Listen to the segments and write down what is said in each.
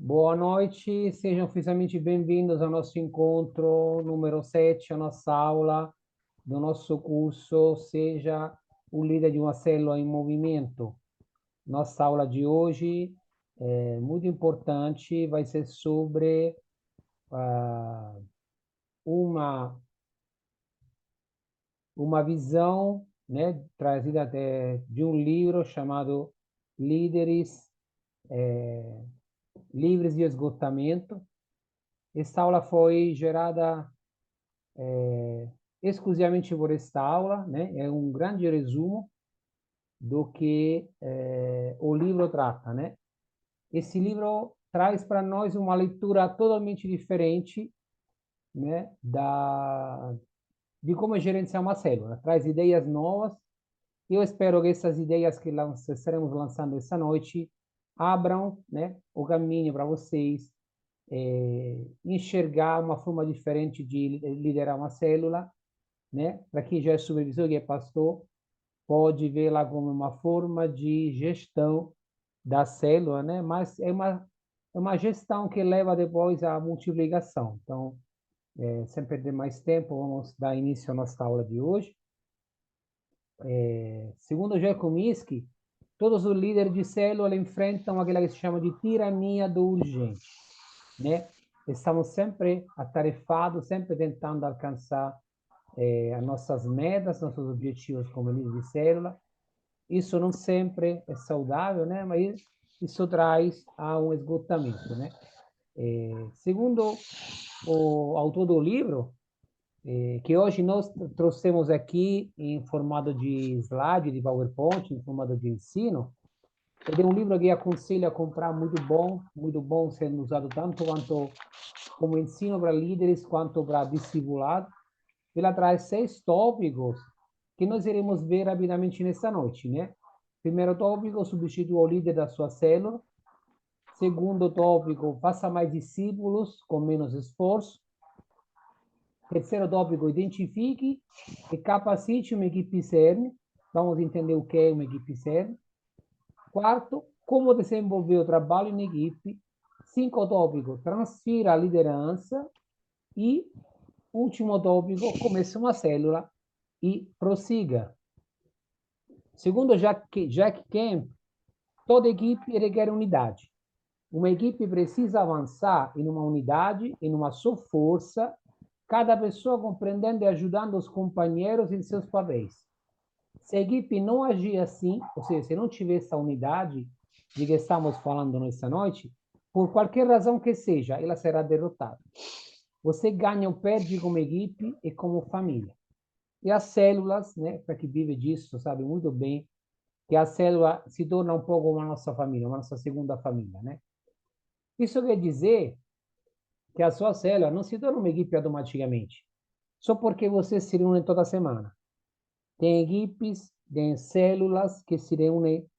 Boa noite, sejam oficialmente bem-vindos ao nosso encontro número 7, a nossa aula do nosso curso Seja o Líder de uma Célula em Movimento. Nossa aula de hoje é muito importante, vai ser sobre uma, uma visão, né, trazida de um livro chamado Líderes Livres de Esgotamento. Essa aula foi gerada exclusivamente por esta aula, né? É um grande resumo do que o livro trata, né? Esse livro traz para nós uma leitura totalmente diferente, né? De como gerenciar uma célula. Traz ideias novas. Eu espero que essas ideias que estaremos lançando essa noite abram, né, o caminho para vocês enxergar uma forma diferente de liderar uma célula, né? Para quem já é supervisor, que é pastor, pode vê-la como uma forma de gestão da célula, né? Mas é uma gestão que leva depois à multiplicação. Então, sem perder mais tempo, vamos dar início à nossa aula de hoje. Segundo Giacomisky, todos os líderes de célula enfrentam aquela que se chama de tirania do urgente, né? Estamos sempre atarefados, sempre tentando alcançar as nossas metas, nossos objetivos como líder de célula. Isso não sempre é saudável, né? Mas isso traz a um esgotamento, né? Segundo o autor do livro, que hoje nós trouxemos aqui em formato de slide, de PowerPoint, em formato de ensino, ele é um livro que aconselho a comprar, muito bom, sendo usado tanto quanto como ensino para líderes, quanto para discipulado. Ele traz 6 tópicos que nós iremos ver rapidamente nesta noite, né? Primeiro tópico, substitua o líder da sua célula. Segundo tópico, faça mais discípulos com menos esforço. Terceiro tópico, identifique e capacite uma equipe CERN. Vamos entender o que é uma equipe CERN. Quarto, como desenvolver o trabalho em equipe. 5 tópicos, transfira a liderança. E último tópico, comece uma célula e prossiga. Segundo Jack Kemp, toda equipe requer unidade. Uma equipe precisa avançar em uma unidade, em uma só força, cada pessoa compreendendo e ajudando os companheiros em seus papéis. Se a equipe não agir assim, ou seja, se não tiver essa unidade de que estamos falando nessa noite, por qualquer razão que seja, ela será derrotada. Você ganha ou perde como equipe e como família. E as células, né, para quem vive disso, sabe muito bem que a célula se torna um pouco uma nossa família, uma nossa segunda família, né? Isso quer dizer que a sua célula não se torna uma equipe automaticamente, só porque você se reúne toda semana. Tem equipes, tem células que se reúnem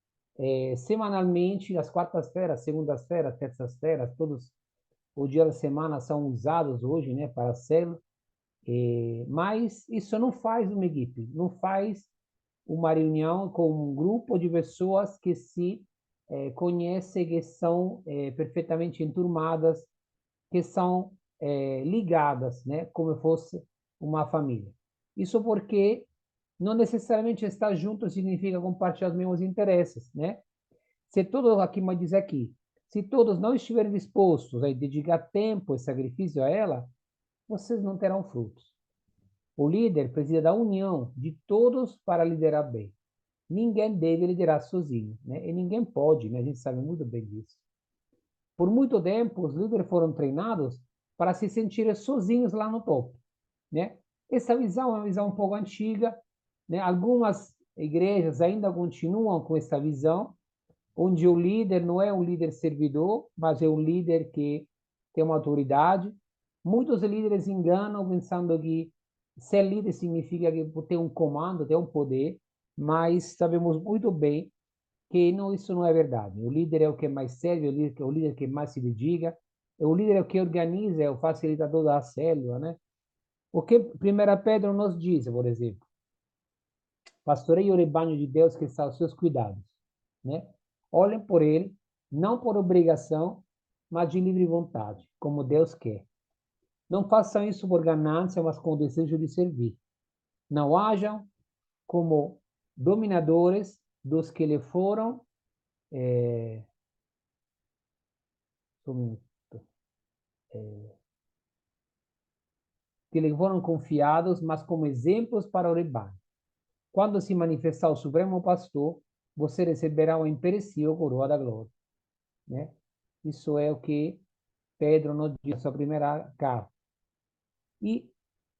semanalmente, às quartas-feiras, segundas-feiras, terças-feiras, todos os dias da semana são usados hoje, né, para a célula. Mas isso não faz uma equipe, não faz uma reunião com um grupo de pessoas que se conhecem, que são perfeitamente enturmadas, que são ligadas, né, como fosse uma família. Isso porque não necessariamente estar junto significa compartilhar os mesmos interesses, né? Se todos aqui, mas diz aqui, se todos não estiverem dispostos a dedicar tempo e sacrifício a ela, vocês não terão frutos. O líder precisa da união de todos para liderar bem. Ninguém deve liderar sozinho, né? E ninguém pode, né? A gente sabe muito bem disso. Por muito tempo, os líderes foram treinados para se sentirem sozinhos lá no topo, né? Essa visão é uma visão um pouco antiga, né? Algumas igrejas ainda continuam com essa visão, onde o líder não é um líder servidor, mas é um líder que tem uma autoridade. Muitos líderes enganam pensando que ser líder significa que ter um comando, ter um poder, mas sabemos muito bem que não, isso não é verdade. O líder é o que mais serve, o líder que mais se dedica, o líder é o que organiza, é o facilitador da célula, né? O que 1 Pedro nos diz, por exemplo, pastoreie o rebanho de Deus que está aos seus cuidados, né? Olhem por ele, não por obrigação, mas de livre vontade, como Deus quer. Não façam isso por ganância, mas com o desejo de servir. Não hajam como dominadores dos que lhe foram que lhe foram confiados, mas como exemplos para o rebanho. Quando se manifestar o Supremo Pastor, você receberá uma imperecível coroa da glória. Né? Isso é o que Pedro nos diz na sua primeira carta. E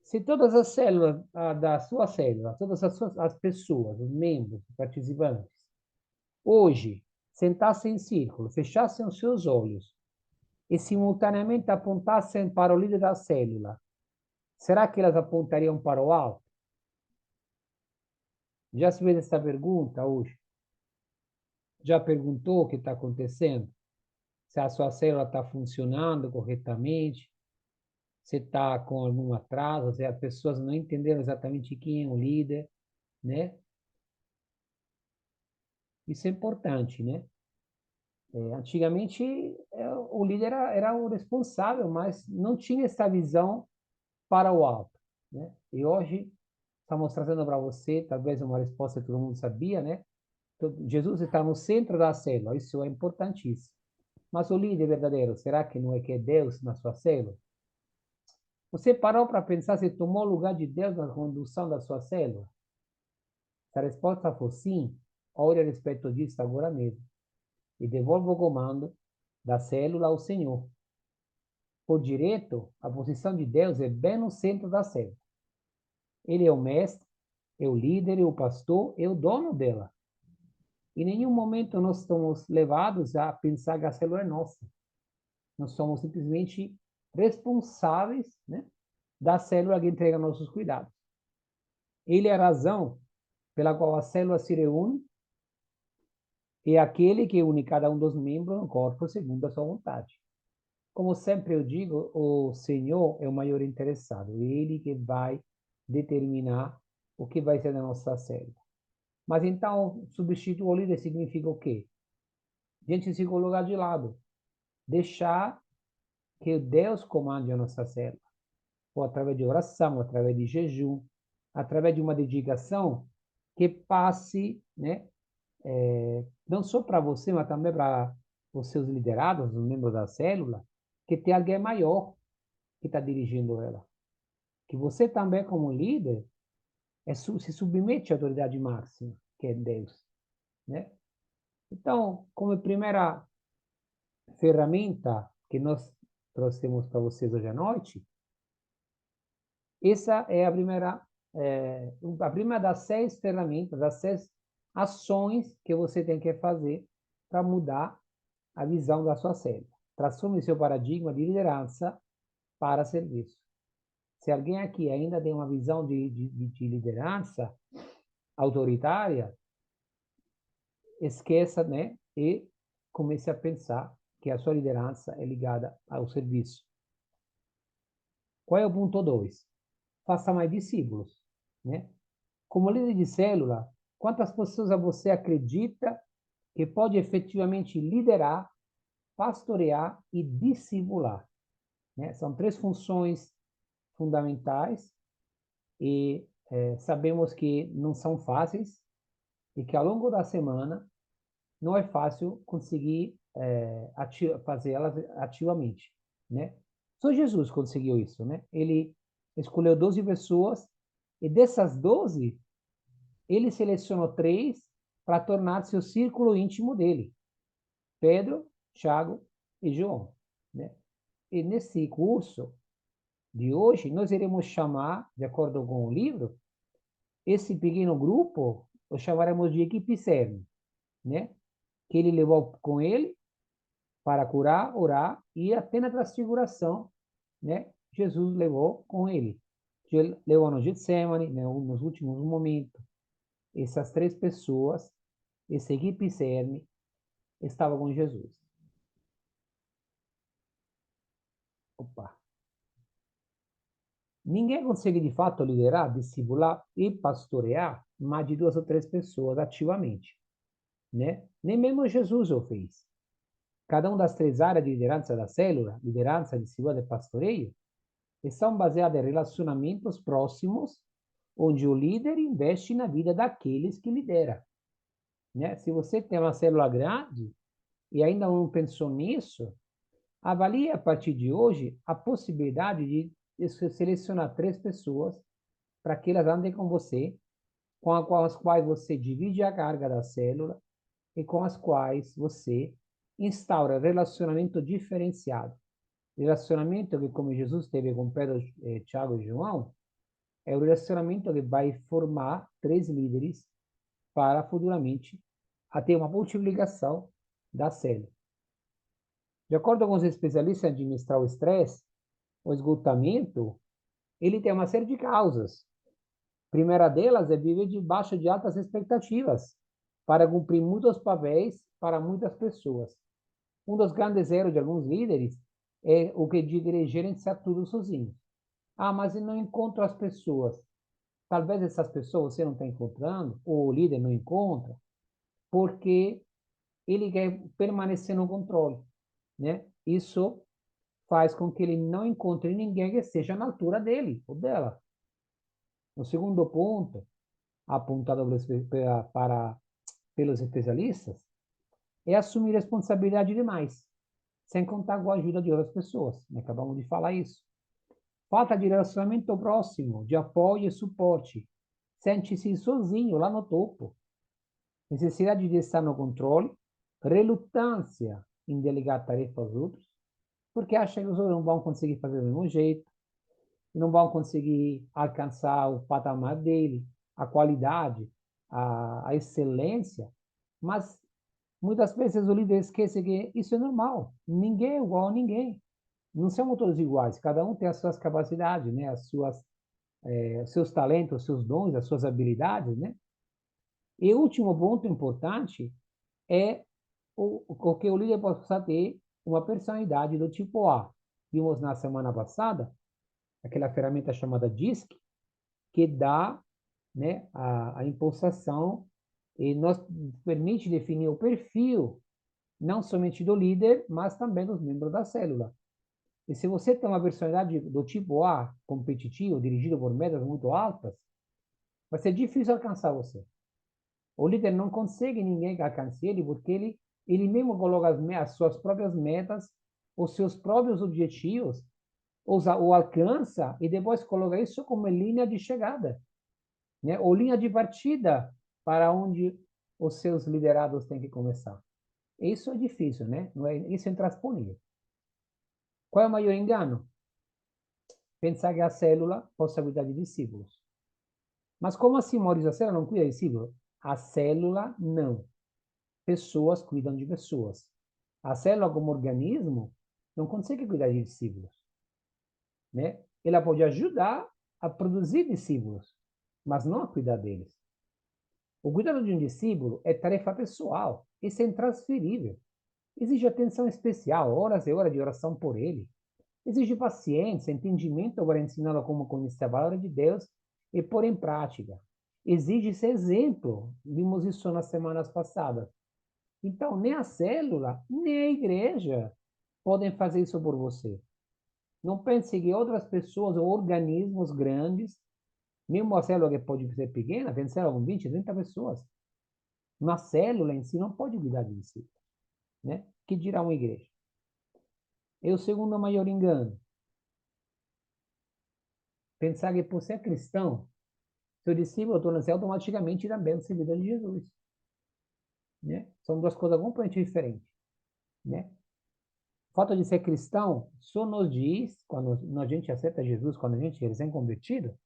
se todas as células da sua célula, todas as pessoas, os membros, os participantes, hoje, sentassem em círculo, fechassem os seus olhos e simultaneamente apontassem para o líder da célula, será que elas apontariam para o alto? Já se fez essa pergunta hoje? Já perguntou o que está acontecendo? Se a sua célula está funcionando corretamente? Se está com algum atraso? Se as pessoas não entenderam exatamente quem é o líder, né? Isso é importante, né? Antigamente, o líder era o responsável, mas não tinha essa visão para o alto, né? E hoje, estamos trazendo para você, talvez uma resposta que todo mundo sabia, né? Jesus está no centro da célula, isso é importantíssimo. Mas o líder verdadeiro, será que não é que é Deus na sua célula? Você parou para pensar se tomou o lugar de Deus na condução da sua célula? Se a resposta for sim, ore a respeito disso agora mesmo. E devolva o comando da célula ao Senhor. Por direito, a posição de Deus é bem no centro da célula. Ele é o mestre, é o líder, é o pastor, é o dono dela. Em nenhum momento nós estamos levados a pensar que a célula é nossa. Nós somos simplesmente responsáveis, né, da célula que entrega nossos cuidados. Ele é a razão pela qual a célula se reúne e é aquele que une cada um dos membros no corpo segundo a sua vontade. Como sempre eu digo, o Senhor é o maior interessado, ele que vai determinar o que vai ser da nossa célula. Mas então, substituir o líder significa o quê? A gente se colocar de lado, deixar que Deus comande a nossa célula, ou através de oração, através de jejum, através de uma dedicação que passe, né, não só para você, mas também para os seus liderados, os membros da célula, que tem alguém maior que está dirigindo ela. Que você também, como líder, se submete à autoridade máxima, que é Deus. Né? Então, como primeira ferramenta que nós trouxemos para vocês hoje à noite, essa é a primeira das 6 ferramentas, das 6 ações que você tem que fazer para mudar a visão da sua célula. Transforme seu paradigma de liderança para serviço. Se alguém aqui ainda tem uma visão de liderança autoritária, esqueça, né? E comece a pensar que a sua liderança é ligada ao serviço. Qual é o ponto 2? Faça mais discípulos, né? Como líder de célula, quantas pessoas você acredita que pode efetivamente liderar, pastorear e discipular? Né? São 3 funções fundamentais e sabemos que não são fáceis e que ao longo da semana não é fácil conseguir fazer elas ativamente, né? Só Jesus conseguiu isso, né? Ele escolheu 12 pessoas e dessas 12, ele selecionou 3 para tornar-se o círculo íntimo dele. Pedro, Tiago e João, né? E nesse curso de hoje, nós iremos chamar, de acordo com o livro, esse pequeno grupo, o chamaremos de equipe CERN, né? Que ele levou com ele para curar, orar e até na transfiguração, né? Jesus levou com ele. Ele levou no Getsemane, né? Nos últimos momentos. Essas 3 pessoas, essa equipe CERN, estava com Jesus. Opa! Ninguém consegue de fato liderar, discipular e pastorear mais de 2 ou 3 pessoas ativamente, né? Nem mesmo Jesus o fez. Cada uma das três áreas de liderança da célula, liderança, discipulado e pastoreio, estão baseadas em relacionamentos próximos, onde o líder investe na vida daqueles que lidera. Né? Se você tem uma célula grande e ainda não pensou nisso, avalie a partir de hoje a possibilidade de selecionar 3 pessoas para que elas andem com você, com as quais você divide a carga da célula e com as quais você instaura relacionamento diferenciado. Relacionamento que, como Jesus teve com Pedro, Tiago e João, é o relacionamento que vai formar 3 líderes para futuramente ter uma multiplicação da célula. De acordo com os especialistas em administrar o estresse, o esgotamento, ele tem uma série de causas. A primeira delas é viver debaixo de altas expectativas para cumprir muitos papéis para muitas pessoas. Um dos grandes erros de alguns líderes é o que de gerenciar tudo sozinho. Ah, mas eu não encontro as pessoas. Talvez essas pessoas você não está encontrando, ou o líder não encontra, porque ele quer permanecer no controle, né? Isso faz com que ele não encontre ninguém que esteja na altura dele ou dela. O segundo ponto, apontado pelos especialistas, é assumir responsabilidade demais, sem contar com a ajuda de outras pessoas. Acabamos de falar isso. Falta de relacionamento próximo, de apoio e suporte. Sente-se sozinho lá no topo. Necessidade de estar no controle, relutância em delegar tarefas aos outros, porque acha que os outros não vão conseguir fazer do mesmo jeito, não vão conseguir alcançar o patamar dele, a qualidade, a excelência, mas muitas vezes o líder esquece que isso é normal, ninguém é igual a ninguém, não somos todos iguais, cada um tem as suas capacidades, né, seus talentos, seus dons, as suas habilidades, né? E o último ponto importante é o que o líder possa ter uma personalidade do tipo A. Vimos na semana passada aquela ferramenta chamada DISC, que dá, né, a impulsação e nos permite definir o perfil, não somente do líder, mas também dos membros da célula. E se você tem uma personalidade do tipo A, competitivo, dirigido por metas muito altas, vai ser difícil alcançar você. O líder não consegue ninguém que alcance ele, porque ele mesmo coloca as suas próprias metas, os seus próprios objetivos, ou alcança e depois coloca isso como linha de chegada, né? Ou linha de partida para onde os seus liderados têm que começar. Isso é difícil, né? Não é, isso é intransponível. Qual é o maior engano? Pensar que a célula possa cuidar de discípulos. Mas como assim, Maurício? A célula não cuida de discípulos? A célula não. Pessoas cuidam de pessoas. A célula, como organismo, não consegue cuidar de discípulos, né? Ela pode ajudar a produzir discípulos, mas não a cuidar deles. O cuidado de um discípulo é tarefa pessoal, isso é intransferível. Exige atenção especial, horas e horas de oração por ele. Exige paciência, entendimento para ensiná-lo como conhecer a palavra de Deus e pôr em prática. Exige esse exemplo. Vimos isso nas semanas passadas. Então, nem a célula, nem a igreja podem fazer isso por você. Não pense que outras pessoas ou organismos grandes, mesmo a célula que pode ser pequena, tem célula com 20, 30 pessoas. Uma célula em si não pode cuidar de si, né? Que dirá uma igreja? E o segundo maior engano, pensar que por ser cristão, seu discípulo torna-se automaticamente também o seguidor de Jesus, né? São duas coisas completamente diferentes, né? O fato de ser cristão só nos diz, quando a gente aceita Jesus, quando a gente é recém-convertido,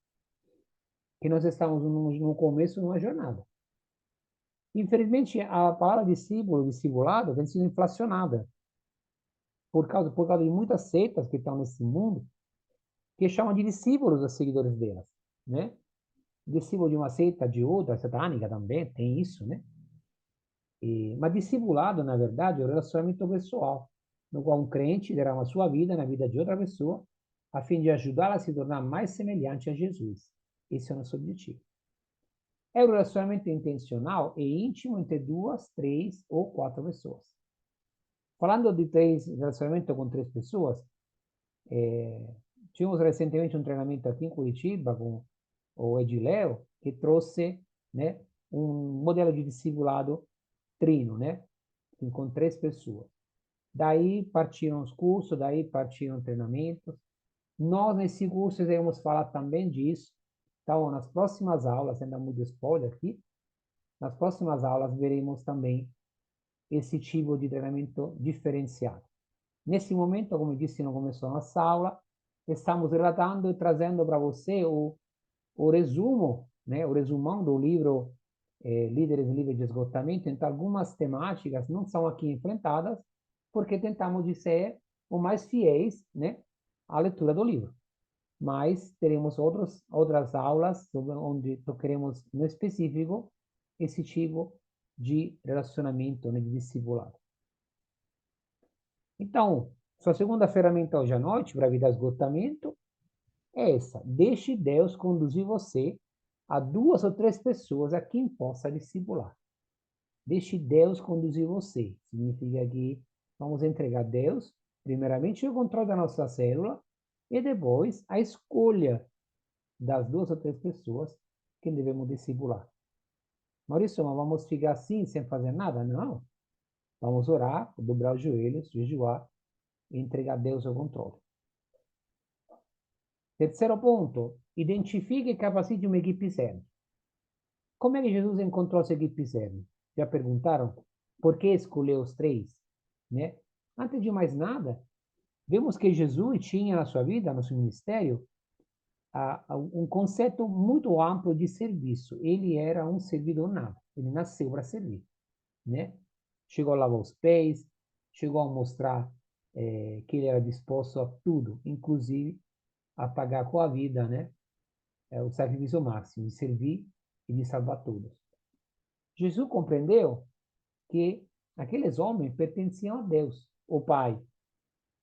que nós estamos no começo de uma jornada. Infelizmente, a palavra discípulo, discipulado, tem sido inflacionada por causa de muitas seitas que estão nesse mundo, que chamam de discípulos os seguidores delas, né? Discípulo de uma seita, de outra, satânica também, tem isso, né? Mas discipulado, na verdade, é um relacionamento pessoal, no qual um crente derrama a sua vida na vida de outra pessoa, a fim de ajudá-la a se tornar mais semelhante a Jesus. Esse é o nosso objetivo. É um relacionamento intencional e íntimo entre 2, 3 ou 4 pessoas. Falando de relacionamento com três pessoas, tivemos recentemente um treinamento aqui em Curitiba com o Edileu, que trouxe, né, um modelo de discipulado trino, né, com três pessoas. Daí partiram os cursos, daí partiram treinamentos. Nós, nesse curso, iremos falar também disso. Então, nas próximas aulas, ainda muito spoiler aqui, nas próximas aulas veremos também esse tipo de treinamento diferenciado. Nesse momento, como eu disse no começo da nossa aula, estamos relatando e trazendo para você o resumo, né, o resumão do livro Líderes Livres de Esgotamento. Então, algumas temáticas não são aqui enfrentadas, porque tentamos de ser o mais fiéis, né, à leitura do livro. Mas teremos outras aulas onde tocaremos no específico esse tipo de relacionamento, né, de discipulado. Então, sua segunda ferramenta hoje à noite para evitar esgotamento é essa. Deixe Deus conduzir você a duas ou três pessoas a quem possa discipular. Deixe Deus conduzir você. Significa que vamos entregar a Deus, primeiramente, o controle da nossa célula e depois a escolha das duas ou três pessoas que devemos discipular. Maurício, mas vamos ficar assim, sem fazer nada? Não. Vamos orar, dobrar os joelhos, jejuar e entregar a Deus o controle. Terceiro ponto, identifique e capacite uma equipe serve. Como é que Jesus encontrou essa equipe serve? Já perguntaram? Por que escolheu os três? Né? Antes de mais nada, vemos que Jesus tinha na sua vida, no seu ministério, um conceito muito amplo de serviço. Ele era um servidor nato. Ele nasceu para servir, né? Chegou a lavar os pés, chegou a mostrar que ele era disposto a tudo, inclusive a pagar com a vida, né? O sacrifício máximo, de servir e de salvar todos. Jesus compreendeu que aqueles homens pertenciam a Deus, o Pai,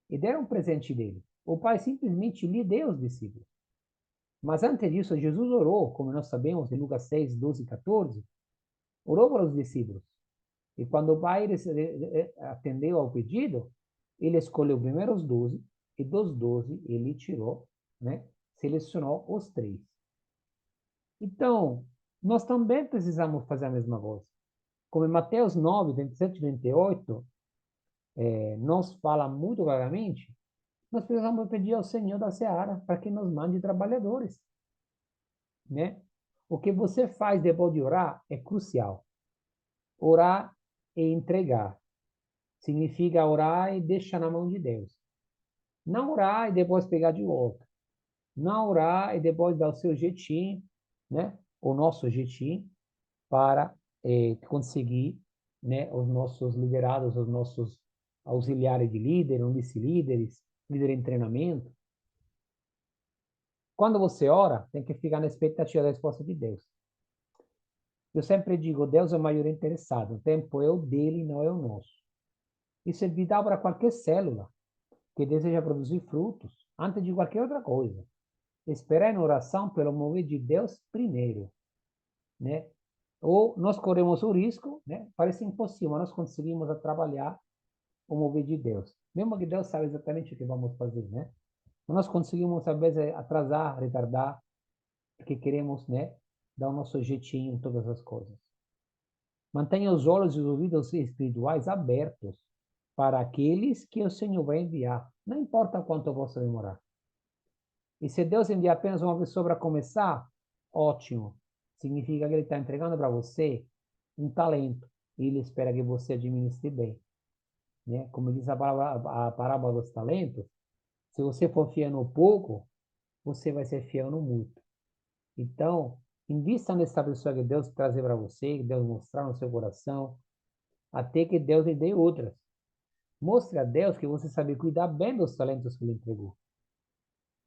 e deram um presente dele. O Pai simplesmente lhe deu os discípulos. Mas antes disso, Jesus orou, como nós sabemos, em Lucas 6, 12 e 14, orou para os discípulos. E quando o Pai atendeu ao pedido, ele escolheu primeiro os 12, e dos 12 ele tirou, né, selecionou os três. Então, nós também precisamos fazer a mesma coisa. Como em Mateus 9, 27 e 28, nos fala muito claramente, nós precisamos pedir ao Senhor da Seara para que nos mande trabalhadores, né? O que você faz depois de orar é crucial. Orar e entregar. Significa orar e deixar na mão de Deus. Não orar e depois pegar de volta. Não orar e depois dar o seu jeitinho, né? O nosso jeitinho para conseguir, né, os nossos liderados, os nossos auxiliares de líder, ou vice-líderes, líder em treinamento. Quando você ora, tem que ficar na expectativa da resposta de Deus. Eu sempre digo, Deus é o maior interessado. O tempo é o dele, não é o nosso. Isso é vital para qualquer célula que deseja produzir frutos, antes de qualquer outra coisa. Esperar em oração pelo mover de Deus primeiro, né? Ou nós corremos o risco, né? Parece impossível, nós conseguimos trabalhar o mover de Deus. Mesmo que Deus sabe exatamente o que vamos fazer, né? Nós conseguimos, às vezes, atrasar, retardar, porque queremos, né, dar o nosso jeitinho em todas as coisas. Mantenha os olhos e os ouvidos espirituais abertos para aqueles que o Senhor vai enviar. Não importa quanto possa demorar. E se Deus enviar apenas uma pessoa para começar, ótimo. Significa que Ele está entregando para você um talento. E Ele espera que você administre bem. Né? Como diz a parábola dos talentos, se você for fiel no pouco, você vai ser fiel no muito. Então, invista nessa pessoa que Deus trazer para você, que Deus mostrar no seu coração, até que Deus lhe dê outras. Mostre a Deus que você sabe cuidar bem dos talentos que Ele entregou.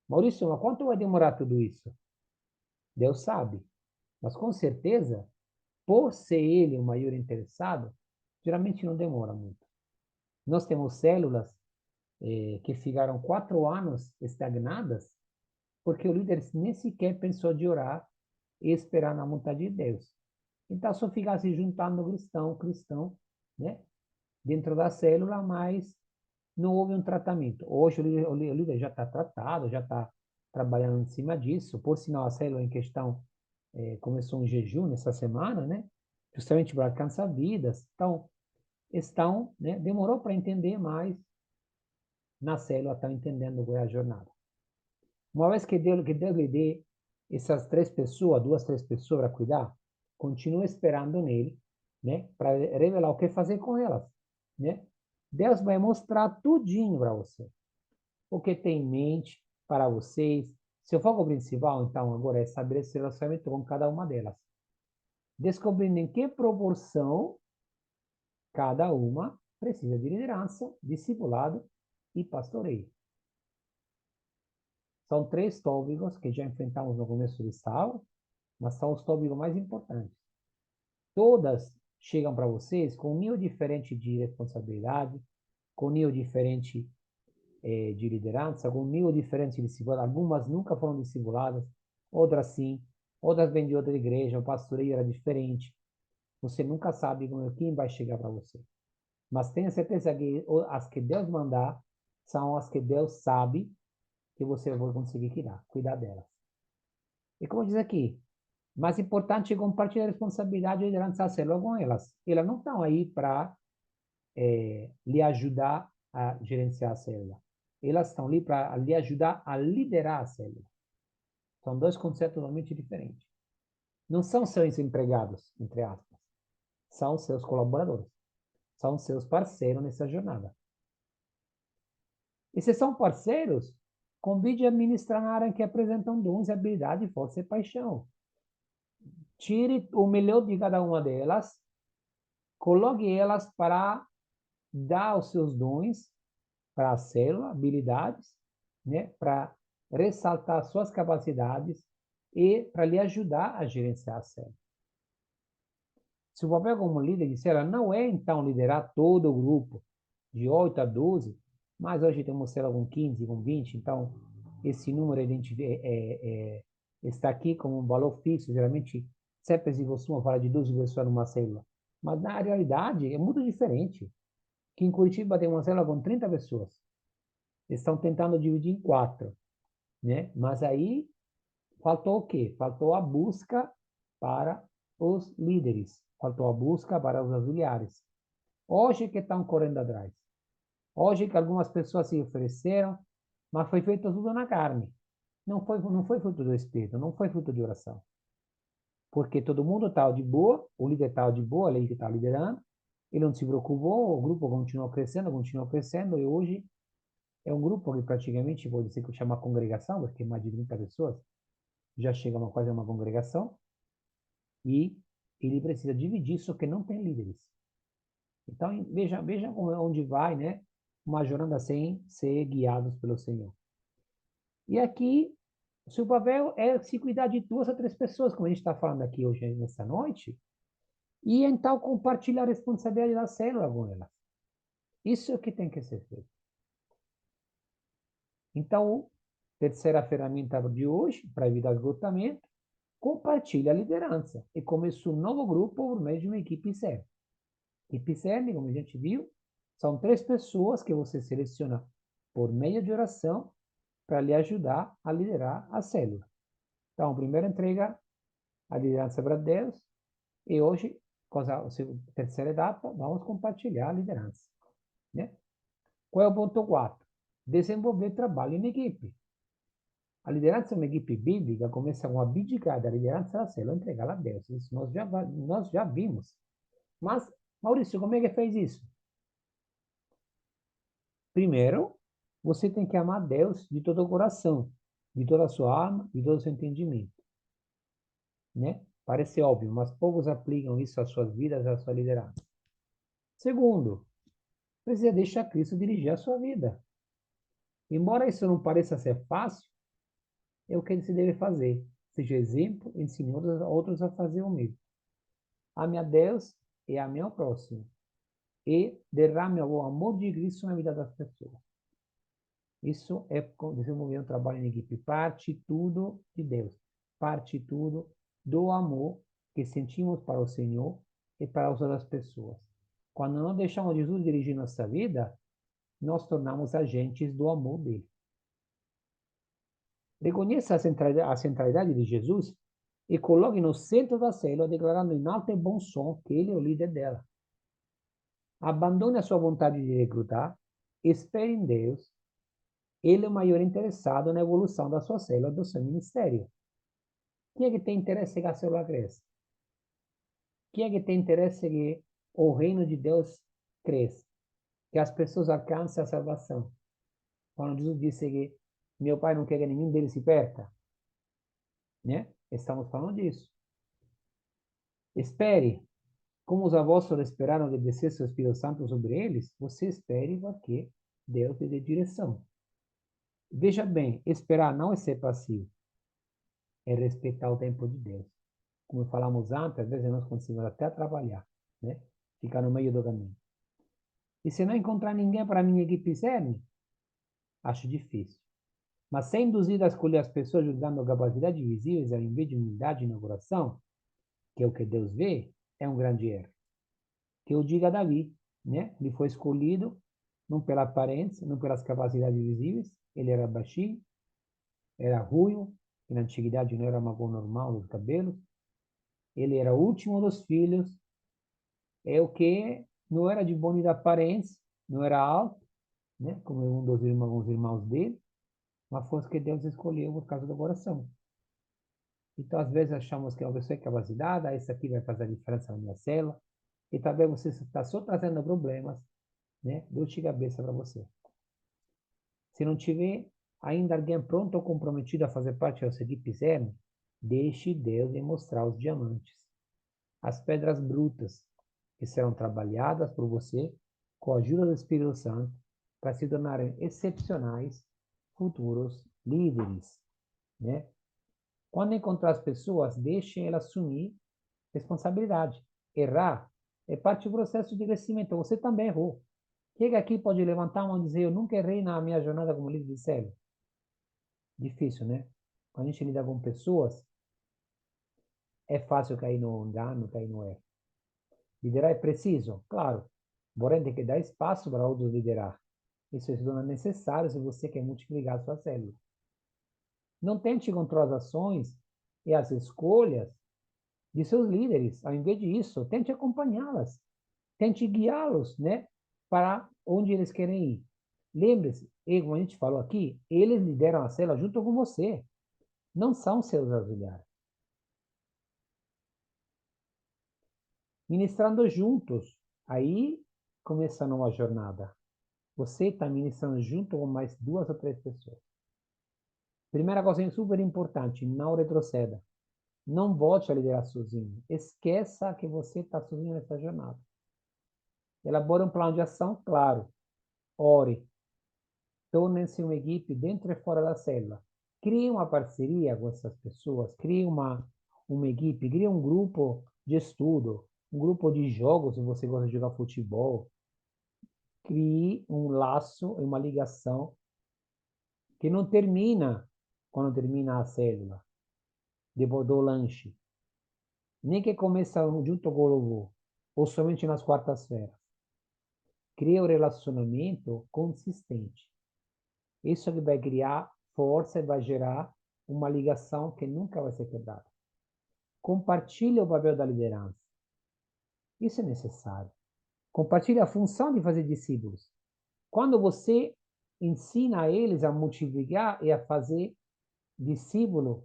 Maurício, mas quanto vai demorar tudo isso? Deus sabe. Mas com certeza, por ser Ele o maior interessado, geralmente não demora muito. Nós temos células que ficaram 4 anos estagnadas, porque o líder nem sequer pensou de orar e esperar na vontade de Deus. Então, só ficar se juntando cristão, né? dentro da célula, mas não houve um tratamento. Hoje o líder já está tratado, já está trabalhando em cima disso, por sinal a célula em questão começou um jejum nessa semana, né? Justamente para alcançar vidas. Então, né? Demorou para entender, mas na célula estão entendendo qual é a jornada. Uma vez que Deus lhe dê essas 3 pessoas, 2, 3 pessoas para cuidar, continue esperando nele, né? Para revelar o que fazer com elas, né? Deus vai mostrar tudinho para você. O que tem em mente para vocês. Seu foco principal, então, agora é estabelecer relacionamento com cada uma delas. Descobrindo em que proporção cada uma precisa de liderança, discipulado e pastoreio. São 3 tópicos que já enfrentamos no começo do sábado, mas são os tópicos mais importantes. Todas chegam para vocês com um nível diferente de responsabilidade, com um nível diferente de liderança, com um nível diferente de discipulado. Algumas nunca foram discipuladas, outras sim, outras vêm de outra igreja, o pastoreio era diferente. Você nunca sabe quem vai chegar para você. Mas tenha certeza que as que Deus mandar são as que Deus sabe que você vai conseguir cuidar delas. E como diz aqui, mais importante é compartilhar a responsabilidade e liderança da célula com elas. Elas não estão aí para lhe ajudar a gerenciar a célula. Elas estão ali para lhe ajudar a liderar a célula. São 2 conceitos totalmente diferentes. Não são seus empregados, entre aspas. São seus colaboradores. São seus parceiros nessa jornada. E se são parceiros, convide a ministrar na área que apresentam dons, habilidade, força e paixão. Tire o melhor de cada uma delas, coloque elas para dar os seus dons para a célula, habilidades, né, para ressaltar suas capacidades e para lhe ajudar a gerenciar a célula. Se o papel como líder de célula não é, então, liderar todo o grupo, de 8 a 12, mas hoje temos célula com 15, com 20, então esse número está aqui como um valor fixo, geralmente sempre se costuma falar de 12 pessoas numa célula, mas na realidade é muito diferente. Que em Curitiba tem uma célula com 30 pessoas, estão tentando dividir em 4, né? Mas aí faltou o quê? Faltou a busca para os líderes, faltou a busca para os auxiliares. Hoje que estão correndo atrás. Hoje que algumas pessoas se ofereceram, mas foi feito tudo na carne. Não foi fruto do Espírito, não foi fruto de oração. Porque todo mundo estava de boa, o líder estava de boa, ele que está liderando, ele não se preocupou, o grupo continuou crescendo, e hoje é um grupo que praticamente pode ser que chama congregação, porque mais de 30 pessoas já chega quase a uma congregação, e ele precisa dividir, só que não tem líderes. Então, veja onde vai, né? Uma jornada sem ser guiados pelo Senhor. E aqui, o seu papel é se cuidar de 2 a 3 pessoas, como a gente está falando aqui hoje, nessa noite, e então compartilhar a responsabilidade da célula com elas. Isso é o que tem que ser feito. Então, terceira ferramenta de hoje, para evitar esgotamento, compartilha a liderança e começa um novo grupo por meio de uma equipe CERN. Equipe CERN, como a gente viu, são 3 pessoas que você seleciona por meio de oração para lhe ajudar a liderar a célula. Então, primeiro entrega a liderança para Deus e hoje, com a terceira etapa, vamos compartilhar a liderança. Né? Qual é o ponto 4? Desenvolver trabalho em equipe. A liderança em uma equipe bíblica começa com abdicar da liderança da célula e entregá-la a Deus. Isso nós já vimos. Mas, Maurício, como é que fez isso? Primeiro, você tem que amar Deus de todo o coração, de toda a sua alma, de todo o seu entendimento. Né? Parece óbvio, mas poucos aplicam isso às suas vidas, à sua liderança. Segundo, precisa deixar Cristo dirigir a sua vida. Embora isso não pareça ser fácil, é o que se deve fazer. Seja exemplo, ensine outros a fazer o mesmo. Ame a Deus e ame ao próximo. E derrame o amor de Cristo na vida das pessoas. Isso é desenvolver um trabalho em equipe. Parte tudo de Deus. Parte tudo do amor que sentimos para o Senhor e para as outras pessoas. Quando não deixamos Jesus dirigir nossa vida, nós tornamos agentes do amor dele. Reconheça a centralidade de Jesus e coloque no centro da célula, declarando em alto e bom som que ele é o líder dela. Abandone a sua vontade de recrutar, espere em Deus. Ele é o maior interessado na evolução da sua célula, do seu ministério. Quem é que tem interesse que a célula cresça? Quem é que tem interesse que o reino de Deus cresça? Que as pessoas alcancem a salvação? Quando Jesus disse que meu Pai não quer que nenhum deles se perca, né? Estamos falando disso. Espere. Como os apóstolos esperaram que descesse o Espírito Santo sobre eles, você espere porque Deus lhe dê direção. Veja bem, esperar não é ser passivo, é respeitar o tempo de Deus. Como falamos antes, às vezes nós conseguimos até trabalhar, né? Ficar no meio do caminho. E se não encontrar ninguém para a minha equipe CERN, acho difícil. Mas ser induzido a escolher as pessoas julgando capacidades visíveis ao invés de humildade no coração, que é o que Deus vê, é um grande erro. Que eu diga a Davi, né? Ele foi escolhido não pela aparência, não pelas capacidades visíveis, ele era baixinho, era ruivo, que na antiguidade não era uma cor normal dos cabelos, ele era o último dos filhos, é o que não era de bonita aparência, não era alto, né? Como um dos irmãos dele, mas foi o que Deus escolheu por causa do coração. Então, às vezes, achamos que a pessoa é capacitada, essa aqui vai fazer a diferença na minha célula, e talvez você está só trazendo problemas, né? Dor de cabeça para você. Se não tiver ainda alguém pronto ou comprometido a fazer parte da sua equipe CERN, deixe Deus lhe mostrar os diamantes, as pedras brutas, que serão trabalhadas por você com a ajuda do Espírito Santo para se tornarem excepcionais futuros líderes, né? Quando encontrar as pessoas, deixe elas assumir responsabilidade. Errar é parte do processo de crescimento. Você também errou. Quem aqui pode levantar a mão e dizer, eu nunca errei na minha jornada como líder de célula? Difícil, né? Quando a gente lida com pessoas, é fácil cair no engano, cair no erro. Liderar é preciso? Claro. Porém, tem que dar espaço para outros liderar. Isso se torna necessário se você quer multiplicar a sua célula. Não tente controlar as ações e as escolhas de seus líderes. Ao invés disso, tente acompanhá-las. Tente guiá-los, né? Para onde eles querem ir. Lembre-se, como a gente falou aqui, eles lideram a célula junto com você. Não são seus auxiliares. Ministrando juntos, aí começa a nova jornada. Você está ministrando junto com mais 2 ou 3 pessoas. Primeira coisa super importante, não retroceda. Não volte a liderar sozinho. Esqueça que você está sozinho nessa jornada. Elabore um plano de ação claro. Ore. Torne-se uma equipe dentro e fora da célula. Crie uma parceria com essas pessoas. Crie uma equipe. Crie um grupo de estudo. Um grupo de jogos, se você gosta de jogar futebol. Crie um laço, uma ligação que não termina quando termina a célula, depois do lanche. Nem que começa junto com o louvor, ou somente nas quartas-feiras. Cria um relacionamento consistente. Isso que vai criar força e vai gerar uma ligação que nunca vai ser quebrada. Compartilhe o papel da liderança. Isso é necessário. Compartilhe a função de fazer discípulos. Quando você ensina a eles a multiplicar e a fazer discípulos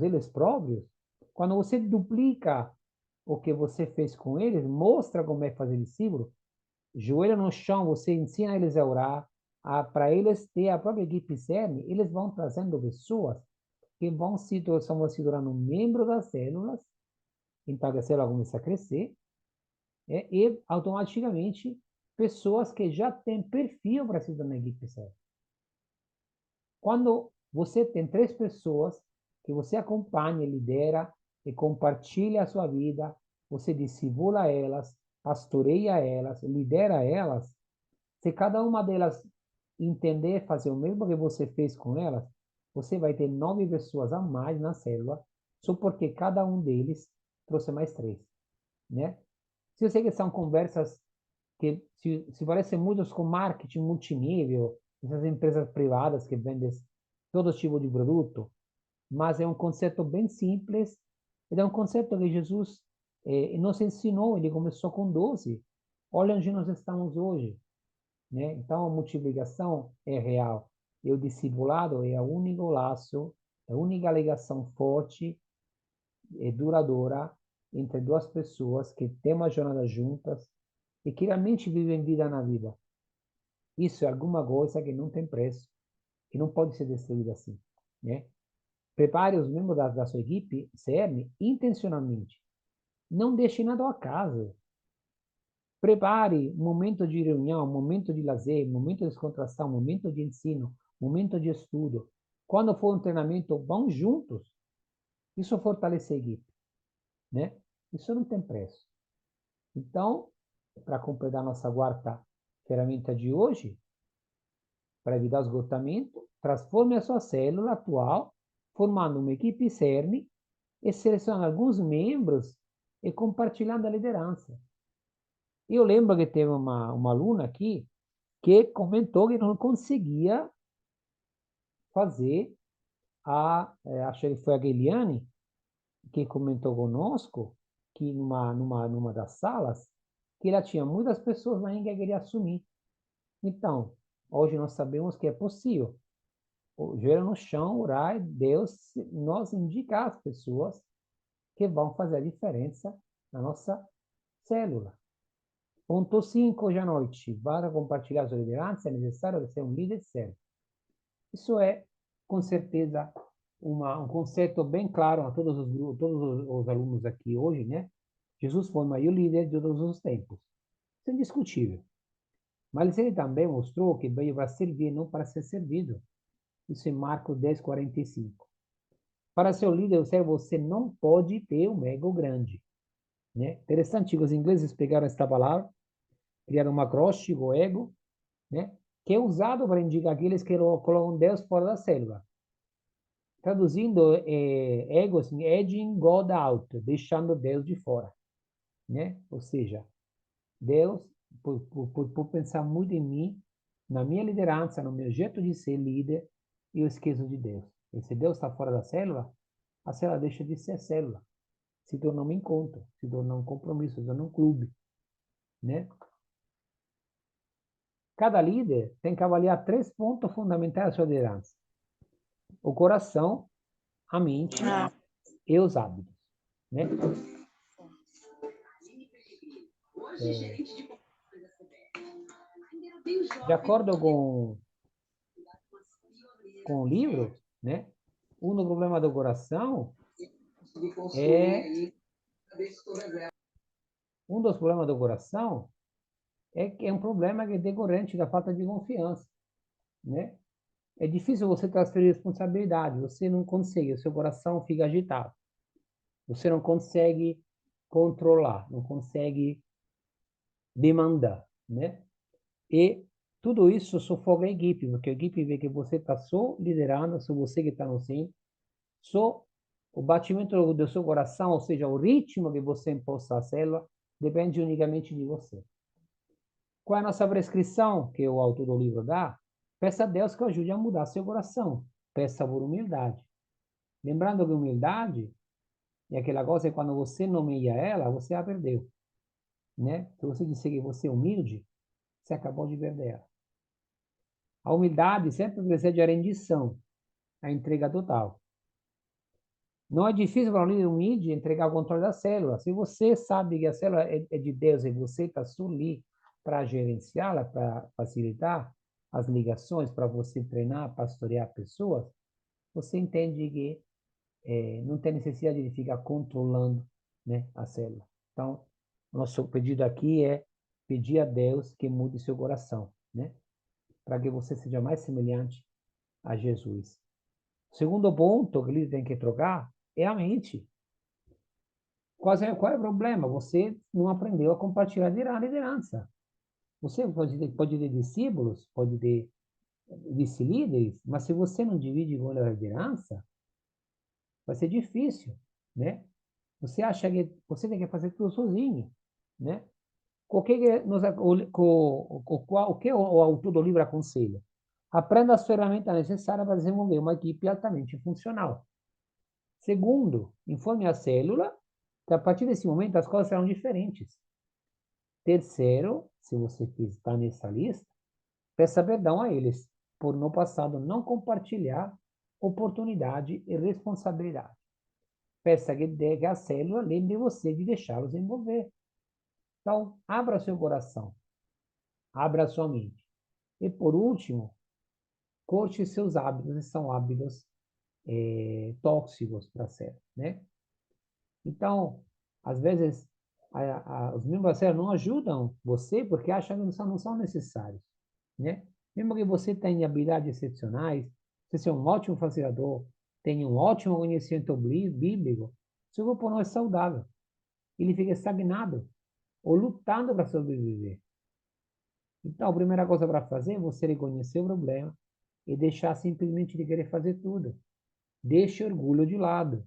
eles próprios, quando você duplica o que você fez com eles, mostra como é fazer discípulo, joelho no chão, você ensina eles a orar, para eles ter a própria equipe CERN, eles vão trazendo pessoas que vão se tornando membros das células, então a célula começa a crescer, e automaticamente pessoas que já têm perfil para se tornar equipe CERN. Quando você tem 3 pessoas que você acompanha, lidera e compartilha a sua vida, você discipula elas, pastoreia elas, lidera elas, se cada uma delas entender fazer o mesmo que você fez com elas, você vai ter 9 pessoas a mais na célula, só porque cada um deles trouxe mais 3, né? Se eu sei que são conversas que se parecem muito com marketing multinível, essas empresas privadas que vendem todo tipo de produto, mas é um conceito bem simples, ed é um conceito que Jesus nos ensinou, ele começou com 12. Olha onde nós estamos hoje, né? Então, a multiplicação é real. E o discipulado é o único laço, a única ligação forte e duradoura entre duas pessoas que têm uma jornada juntas e que realmente vivem vida na vida. Isso é alguma coisa que não tem preço, que não pode ser destruída assim, né? Prepare os membros da sua equipe CM intencionalmente. Não deixe nada ao acaso. Prepare um momento de reunião, um momento de lazer, um momento de descontração, um momento de ensino, um momento de estudo. Quando for um treinamento, vão juntos. Isso fortalece a equipe, né? Isso não tem preço. Então, para completar nossa quarta ferramenta de hoje, para evitar esgotamento, transforme a sua célula atual, formando uma equipe CERN e selecione alguns membros e compartilhando a liderança. Eu lembro que teve uma aluna aqui que comentou que não conseguia fazer acho que foi a Guiliane, que comentou conosco, que numa das salas, que ela tinha muitas pessoas lá que queria assumir. Então, hoje nós sabemos que é possível. O joelho no chão, orar, e Deus nos indicar as pessoas que vão fazer a diferença na nossa célula. Ponto 5, hoje à noite. Para compartilhar sua liderança, é necessário ser um líder sério. Isso é, com certeza, um conceito bem claro a todos os alunos aqui hoje, né? Jesus foi o maior líder de todos os tempos. Isso é indiscutível. Mas ele também mostrou que veio para servir, não para ser servido. Isso em Marcos 10:45. Para ser o líder, você não pode ter um ego grande, né? Interessante que os ingleses pegaram esta palavra, criaram um acróstico, ego, né? Que é usado para indicar aqueles que colocam Deus fora da célula. Traduzindo, ego, assim, edging God out, deixando Deus de fora, né? Ou seja, Deus, por pensar muito em mim, na minha liderança, no meu jeito de ser líder, eu esqueço de Deus. E se Deus está fora da célula, a célula deixa de ser célula, se torna um encontro, se torna um compromisso, se torna um clube, né? Cada líder tem que avaliar 3 pontos fundamentais da sua liderança: o coração, a mente e os hábitos, né? De acordo com o livro, né? Um dos problemas do coração é um dos problemas do coração é que é um problema que é decorrente da falta de confiança, né? É difícil você transferir responsabilidade, você não consegue, o seu coração fica agitado. Você não consegue controlar, não consegue demandar, né? E tudo isso sufoca a equipe, porque a equipe vê que você está só liderando, só você que está no centro, só o batimento do seu coração, ou seja, o ritmo que você imposta à célula, depende unicamente de você. Qual é a nossa prescrição que o autor do livro dá? Peça a Deus que ajude a mudar seu coração. Peça por humildade. Lembrando que humildade é aquela coisa que quando você nomeia ela, você a perdeu, né? Se você disser que você é humilde, você acabou de perder ela. A humildade sempre precede a rendição, a entrega total. Não é difícil para um líder humilde entregar o controle da célula. Se você sabe que a célula é de Deus e você está só ali para gerenciá-la, para facilitar as ligações, para você treinar, pastorear pessoas, você entende que não tem necessidade de ficar controlando, né, a célula. Então, nosso pedido aqui é pedir a Deus que mude seu coração, né, para que você seja mais semelhante a Jesus. O segundo ponto que ele tem que trocar é a mente. Qual é o problema? Você não aprendeu a compartilhar a liderança. Você pode ter discípulos, pode ter vice-líderes, mas se você não divide com a liderança, vai ser difícil, né? Você acha que você tem que fazer tudo sozinho, né? o que o autor do livro aconselha? Aprenda as ferramentas necessárias para desenvolver uma equipe altamente funcional. Segundo, informe a célula que a partir desse momento as coisas serão diferentes. Terceiro, se você está nessa lista, peça perdão a eles por no passado não compartilhar oportunidade e responsabilidade. Peça que a célula lembre você de deixá-los envolver. Então, abra seu coração, abra sua mente. E por último, corte seus hábitos, e são hábitos tóxicos para a célula, né? Então, às vezes, os membros da célula não ajudam você porque acham que não são necessários, né? Mesmo que você tenha habilidades excepcionais, você seja um ótimo facilitador, tenha um ótimo conhecimento bíblico, seu grupo não é saudável. Ele fica estagnado ou lutando para sobreviver. Então, a primeira coisa para fazer é você reconhecer o problema e deixar simplesmente de querer fazer tudo. Deixe o orgulho de lado.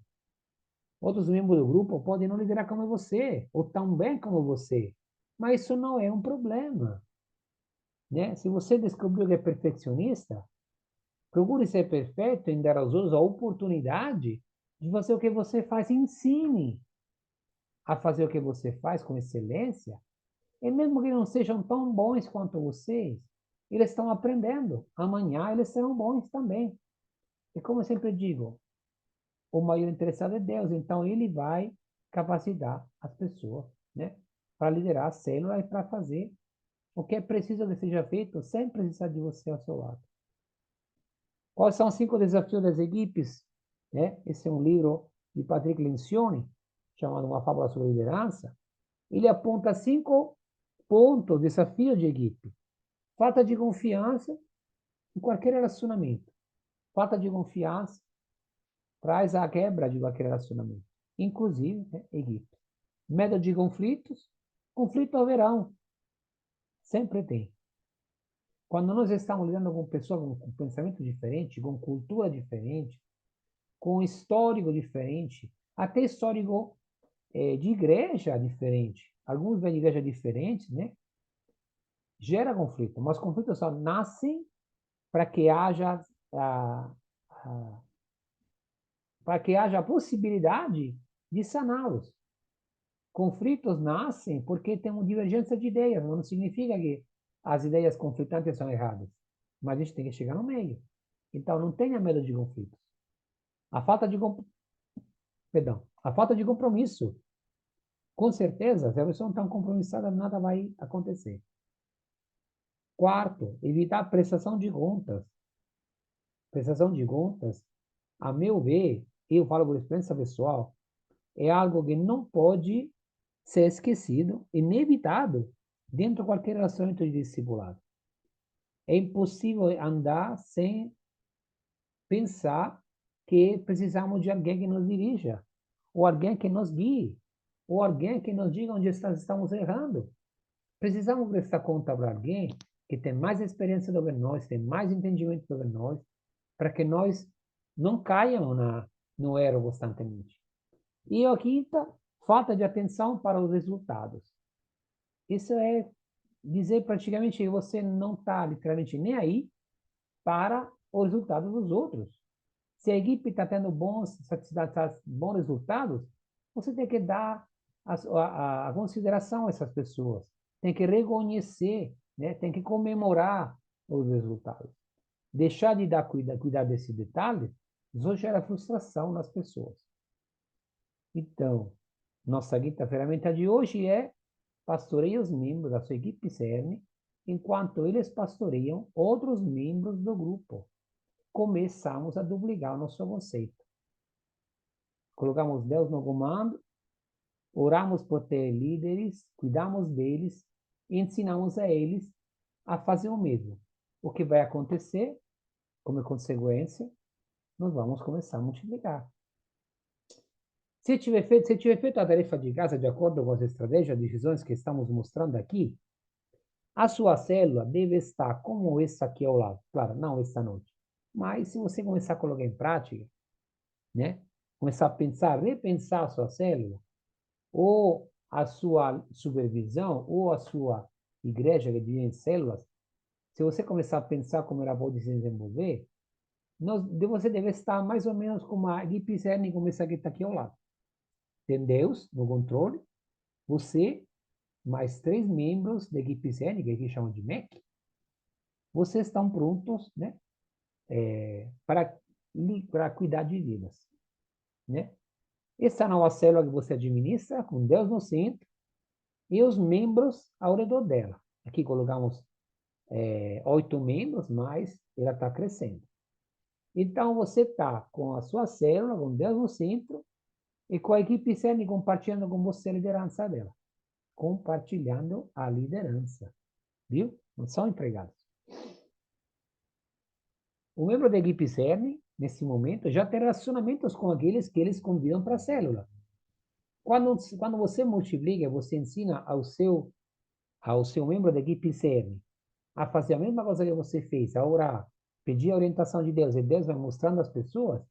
Outros membros do grupo podem não liderar como você, ou tão bem como você, mas isso não é um problema, né? Se você descobriu que é perfeccionista, procure ser perfeito em dar aos outros a oportunidade de fazer o que você faz. Ensine a fazer o que você faz com excelência, e mesmo que não sejam tão bons quanto vocês, eles estão aprendendo. Amanhã eles serão bons também. E como eu sempre digo, o maior interessado é Deus, então ele vai capacitar as pessoas, né, para liderar a célula e para fazer o que é preciso que seja feito sem precisar de você ao seu lado. Quais são os 5 desafios das equipes? Né? Esse é um livro de Patrick Lencioni, chamado Uma Fábula sobre Liderança. Ele aponta 5 pontos, desafios de equipe. Falta de confiança em qualquer relacionamento. Falta de confiança traz a quebra de qualquer relacionamento, inclusive equipe. Medo de conflitos, conflito haverão, sempre tem. Quando nós estamos lidando com pessoas com pensamento diferente, com cultura diferente, com histórico diferente, até histórico de igreja diferente, alguns vêm de igreja diferentes, né? Gera conflito, mas conflitos só nascem para que haja a possibilidade de saná-los. Conflitos nascem porque tem uma divergência de ideias, não significa que as ideias conflitantes são erradas, mas a gente tem que chegar no meio. Então, não tenha medo de conflitos. A falta de, perdão, a falta de compromisso. Com certeza, se a pessoa não está compromissada, nada vai acontecer. Quarto, evitar prestação de contas. Prestação de contas, a meu ver, eu falo por experiência pessoal, é algo que não pode ser esquecido e nem evitado dentro de qualquer relacionamento de discipulado. É impossível andar sem pensar que precisamos de alguém que nos dirija, ou alguém que nos guie, ou alguém que nos diga onde estamos errando. Precisamos prestar conta para alguém que tem mais experiência do que nós, tem mais entendimento do que nós, para que nós não caiamos no erro constantemente. E a quinta, falta de atenção para os resultados. Isso é dizer praticamente que você não está literalmente nem aí para o resultado dos outros. Se a equipe está tendo bons resultados, você tem que dar a consideração a essas pessoas. Tem que reconhecer, né? Tem que comemorar os resultados. Deixar de cuidar desse detalhe só gera frustração nas pessoas. Então, nossa quinta ferramenta de hoje é pastoreie os membros da sua equipe CERN enquanto eles pastoreiam outros membros do grupo. Começamos a duplicar o nosso conceito. Colocamos Deus no comando, oramos por ter líderes, cuidamos deles e ensinamos a eles a fazer o mesmo. O que vai acontecer, como consequência, nós vamos começar a multiplicar. Se tiver feito a tarefa de casa de acordo com as estratégias e decisões que estamos mostrando aqui, a sua célula deve estar como essa aqui ao lado. Claro, não esta noite. Mas se você começar a colocar em prática, né? Começar a pensar, repensar a sua célula, ou a sua supervisão ou a sua igreja que divide em células, se você começar a pensar como ela pode se desenvolver, você deve estar mais ou menos com uma equipe CERN como essa que está aqui ao lado. Tem Deus no controle, você, mais 3 membros da equipe CERN, que aqui chamam de MEC, vocês estão prontos, né, para cuidar de vidas, né? Essa nova célula que você administra, com Deus no centro, e os membros ao redor dela. Aqui colocamos 8 membros, mas ela está crescendo. Então, você está com a sua célula, com Deus no centro, e com a equipe CERN compartilhando com você a liderança dela. Compartilhando a liderança. Viu? Não são empregados. O membro da equipe CERN, nesse momento, já tem relacionamentos com aqueles que eles convidam para a célula. Quando você multiplica, você ensina ao seu membro da equipe CERN a fazer a mesma coisa que você fez, a orar, pedir a orientação de Deus, e Deus vai mostrando às pessoas.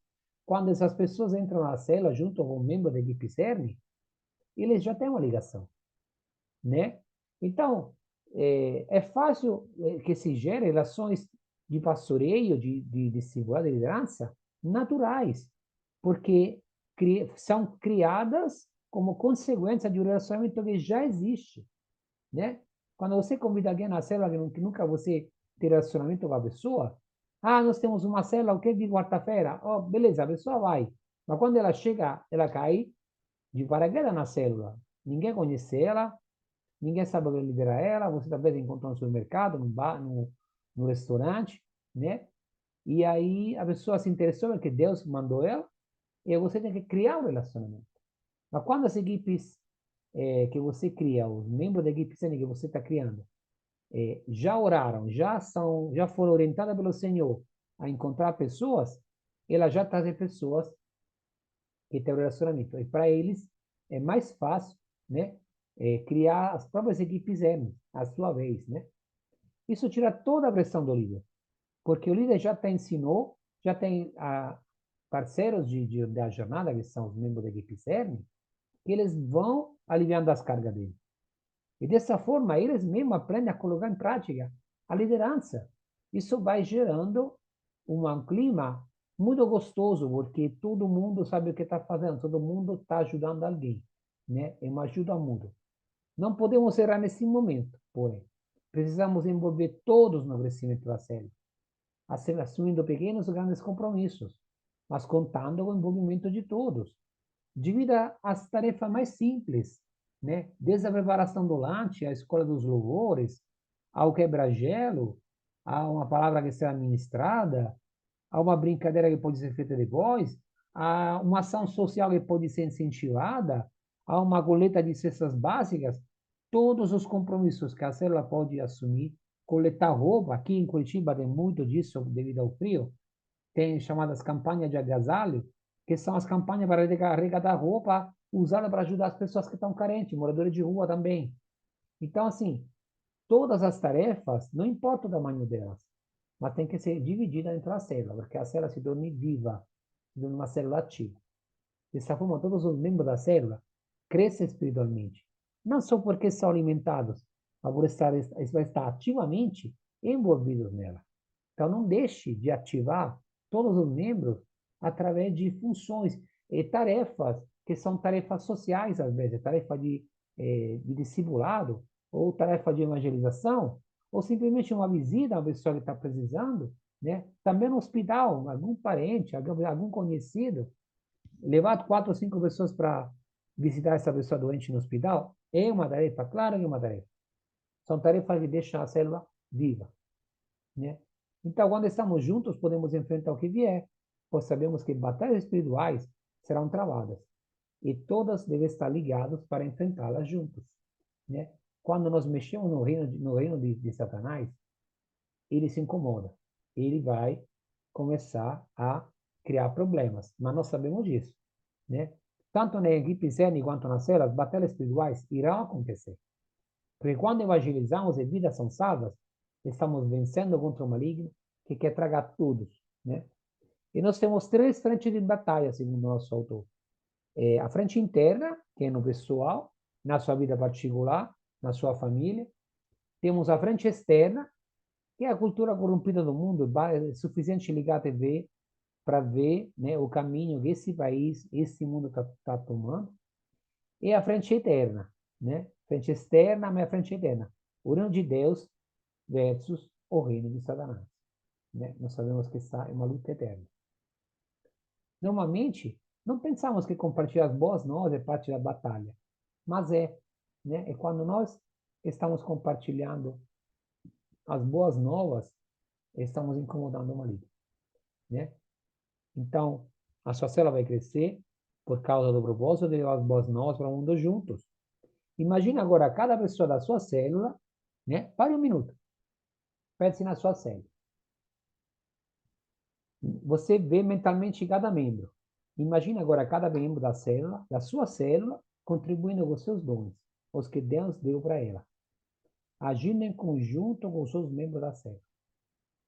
Quando essas pessoas entram na célula junto com o membro da equipe CERN, eles já têm uma ligação, né? Então, é fácil que se gere relações de pastoreio, de discipulado, de liderança, naturais, porque são criadas como consequência de um relacionamento que já existe, né? Quando você convida alguém na célula que nunca você tem relacionamento com a pessoa, nós temos uma célula, o que de quarta-feira? Oh, beleza, a pessoa vai. Mas quando ela chega, ela cai de paraquedas na célula. Ninguém conhece ela, ninguém sabe o que lidera ela, você talvez encontra no supermercado, no bar, no restaurante, né? E aí a pessoa se interessou porque Deus mandou ela, e você tem que criar um relacionamento. Mas quando as equipes que você cria, os membros da equipe que você está criando, já oraram, já foram orientadas pelo Senhor a encontrar pessoas, ela já traz pessoas que têm um relacionamento. E para eles é mais fácil, né, criar as próprias equipes M, à sua vez, né? Isso tira toda a pressão do líder, porque o líder já te ensinou, já tem parceiros da jornada, que são os membros da equipe CERN, que eles vão aliviando as cargas dele. E dessa forma, eles mesmos aprendem a colocar em prática a liderança. Isso vai gerando um clima muito gostoso, porque todo mundo sabe o que está fazendo, todo mundo está ajudando alguém, né? É uma ajuda mútua. Não podemos errar nesse momento, porém, precisamos envolver todos no crescimento da célula, assumindo pequenos e grandes compromissos, mas contando com o envolvimento de todos. Divida as tarefas mais simples, né? Desde a preparação do lanche, a escolha dos louvores, ao quebra-gelo, a uma palavra que será ministrada, a uma brincadeira que pode ser feita depois, a uma ação social que pode ser incentivada, a uma coleta de cestas básicas, todos os compromissos que a célula pode assumir, coletar roupa, aqui em Curitiba tem muito disso devido ao frio, tem chamadas campanhas de agasalho, que são as campanhas para arrecadar roupa usada para ajudar as pessoas que estão carentes, moradores de rua também. Então, assim, todas as tarefas, não importa o tamanho delas, mas tem que ser dividida entre a célula, porque a célula se torne viva, se torne uma célula ativa. Dessa forma, todos os membros da célula crescem espiritualmente, não só porque são alimentados, mas por estar ativamente envolvidos nela. Então, não deixe de ativar todos os membros através de funções e tarefas, que são tarefas sociais, às vezes, tarefa de discipulado, ou tarefa de evangelização, ou simplesmente uma visita a uma pessoa que está precisando, né? Também no hospital, algum parente, algum conhecido, levar 4 ou 5 pessoas para visitar essa pessoa doente no hospital, é uma tarefa, claro que é uma tarefa. São tarefas que deixam a célula viva, né? Então, quando estamos juntos, podemos enfrentar o que vier, pois sabemos que batalhas espirituais serão travadas e todas devem estar ligadas para enfrentá-las juntos, né? Quando nós mexemos no reino de Satanás, ele se incomoda, ele vai começar a criar problemas, mas nós sabemos disso, né? Tanto na equipe CERN quanto nas células, batalhas espirituais irão acontecer. Porque quando evangelizamos e vidas são salvas, estamos vencendo contra o maligno que quer tragar todos, né? E nós temos 3 frentes de batalha, segundo o nosso autor. A frente interna, que é no pessoal, na sua vida particular, na sua família. Temos a frente externa, que é a cultura corrompida do mundo, é suficiente ligar a TV para ver, né, o caminho que esse país, esse mundo está tomando. E a frente eterna, né? Frente externa, mas a frente eterna. O reino de Deus versus o reino de Satanás. Né? Nós sabemos que essa é uma luta eterna. Normalmente, não pensamos que compartilhar as boas novas é parte da batalha, mas é, né? É quando nós estamos compartilhando as boas novas, estamos incomodando o marido, né? Então, a sua célula vai crescer por causa do propósito de levar as boas novas para o mundo juntos. Imagina agora cada pessoa da sua célula, né? Pare um minuto. Pense na sua célula. Você vê mentalmente cada membro. Imagina agora cada membro da célula, da sua célula, contribuindo com seus dons, os que Deus deu para ela, agindo em conjunto com os seus membros da célula.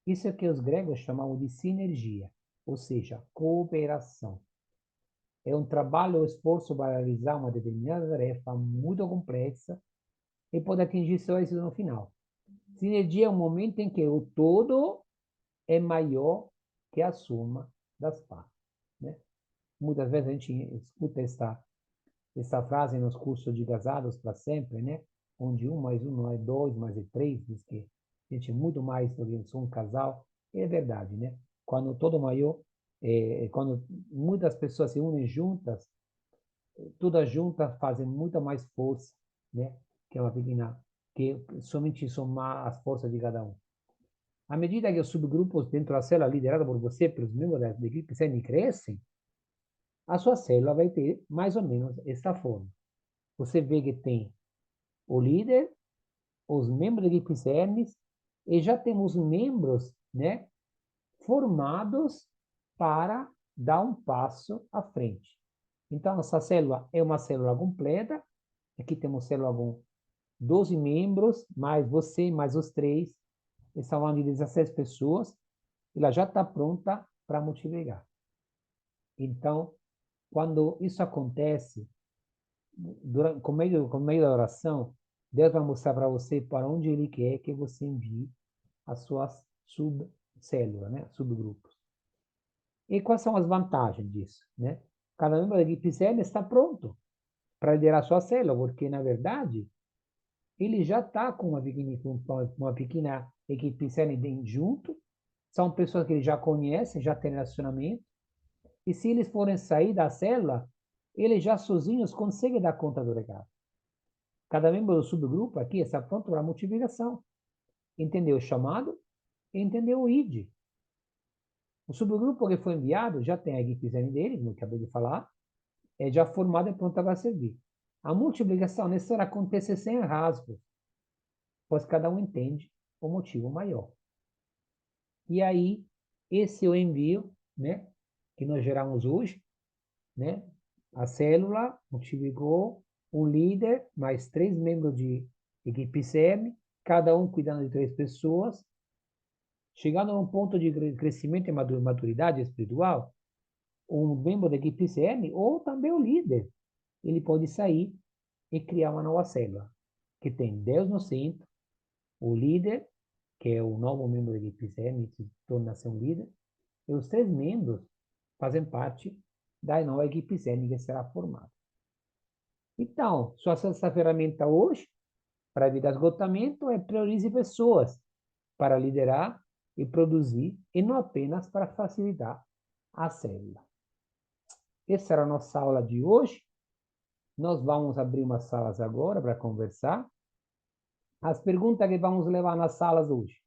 Isso é que os gregos chamavam de sinergia, ou seja, cooperação. É um trabalho ou esforço para realizar uma determinada tarefa muito complexa e pode atingir seu êxito no final. Sinergia é um momento em que o todo é maior que a soma das partes, né? Muitas vezes a gente escuta essa frase nos cursos de casados para sempre, né? Onde 1 mais 1 não é 2, mas é 3, diz que a gente é muito mais do que só um casal. É verdade, né? Quando todo maior, quando muitas pessoas se unem juntas, todas juntas fazem muita mais força, né? Que uma pequena, que somente somar as forças de cada um. À medida que os subgrupos dentro da célula liderada por você, pelos membros da equipe CN crescem, a sua célula vai ter mais ou menos esta forma. Você vê que tem o líder, os membros da equipe CN, e já temos membros, né, formados para dar um passo à frente. Então, nossa célula é uma célula completa. Aqui temos célula com 12 membros, mais você, mais os três. Estão falando de 16 pessoas. Ela já está pronta para multiplicar. Então, quando isso acontece, com meio da oração, Deus vai mostrar para você para onde Ele quer que você envie as suas subcélulas, né? Subgrupos. E quais são as vantagens disso, né? Cada membro da equipe célula está pronto para liderar a sua célula, porque, na verdade, ele já está com uma pequena equipe célula junto, são pessoas que ele já conhece, já tem relacionamento, e se eles forem sair da célula, eles já sozinhos conseguem dar conta do recado. Cada membro do subgrupo aqui está pronto para a multiplicação. Entendeu o chamado e entendeu o ID. O subgrupo que foi enviado já tem a equipe dele, como eu acabei de falar, é já formada e pronta para servir. A multiplicação necessária acontece sem rasgos, pois cada um entende o motivo maior. E aí, esse é o envio, né, que nós geramos hoje, né? A célula multiplicou um líder, mais 3 membros de equipe CM, cada um cuidando de 3 pessoas, chegando a um ponto de crescimento e maturidade espiritual, um membro da equipe CM, ou também o líder, ele pode sair e criar uma nova célula, que tem Deus no centro, o líder, que é o novo membro da equipe CM, que se torna ser um líder, e os 3 membros fazem parte da nova equipe CM que será formada. Então, sua essa ferramenta hoje, para evitar esgotamento, é priorize pessoas para liderar e produzir, e não apenas para facilitar a célula. Essa era a nossa aula de hoje. Nós vamos abrir umas salas agora para conversar. As perguntas que vamos levar nas salas hoje.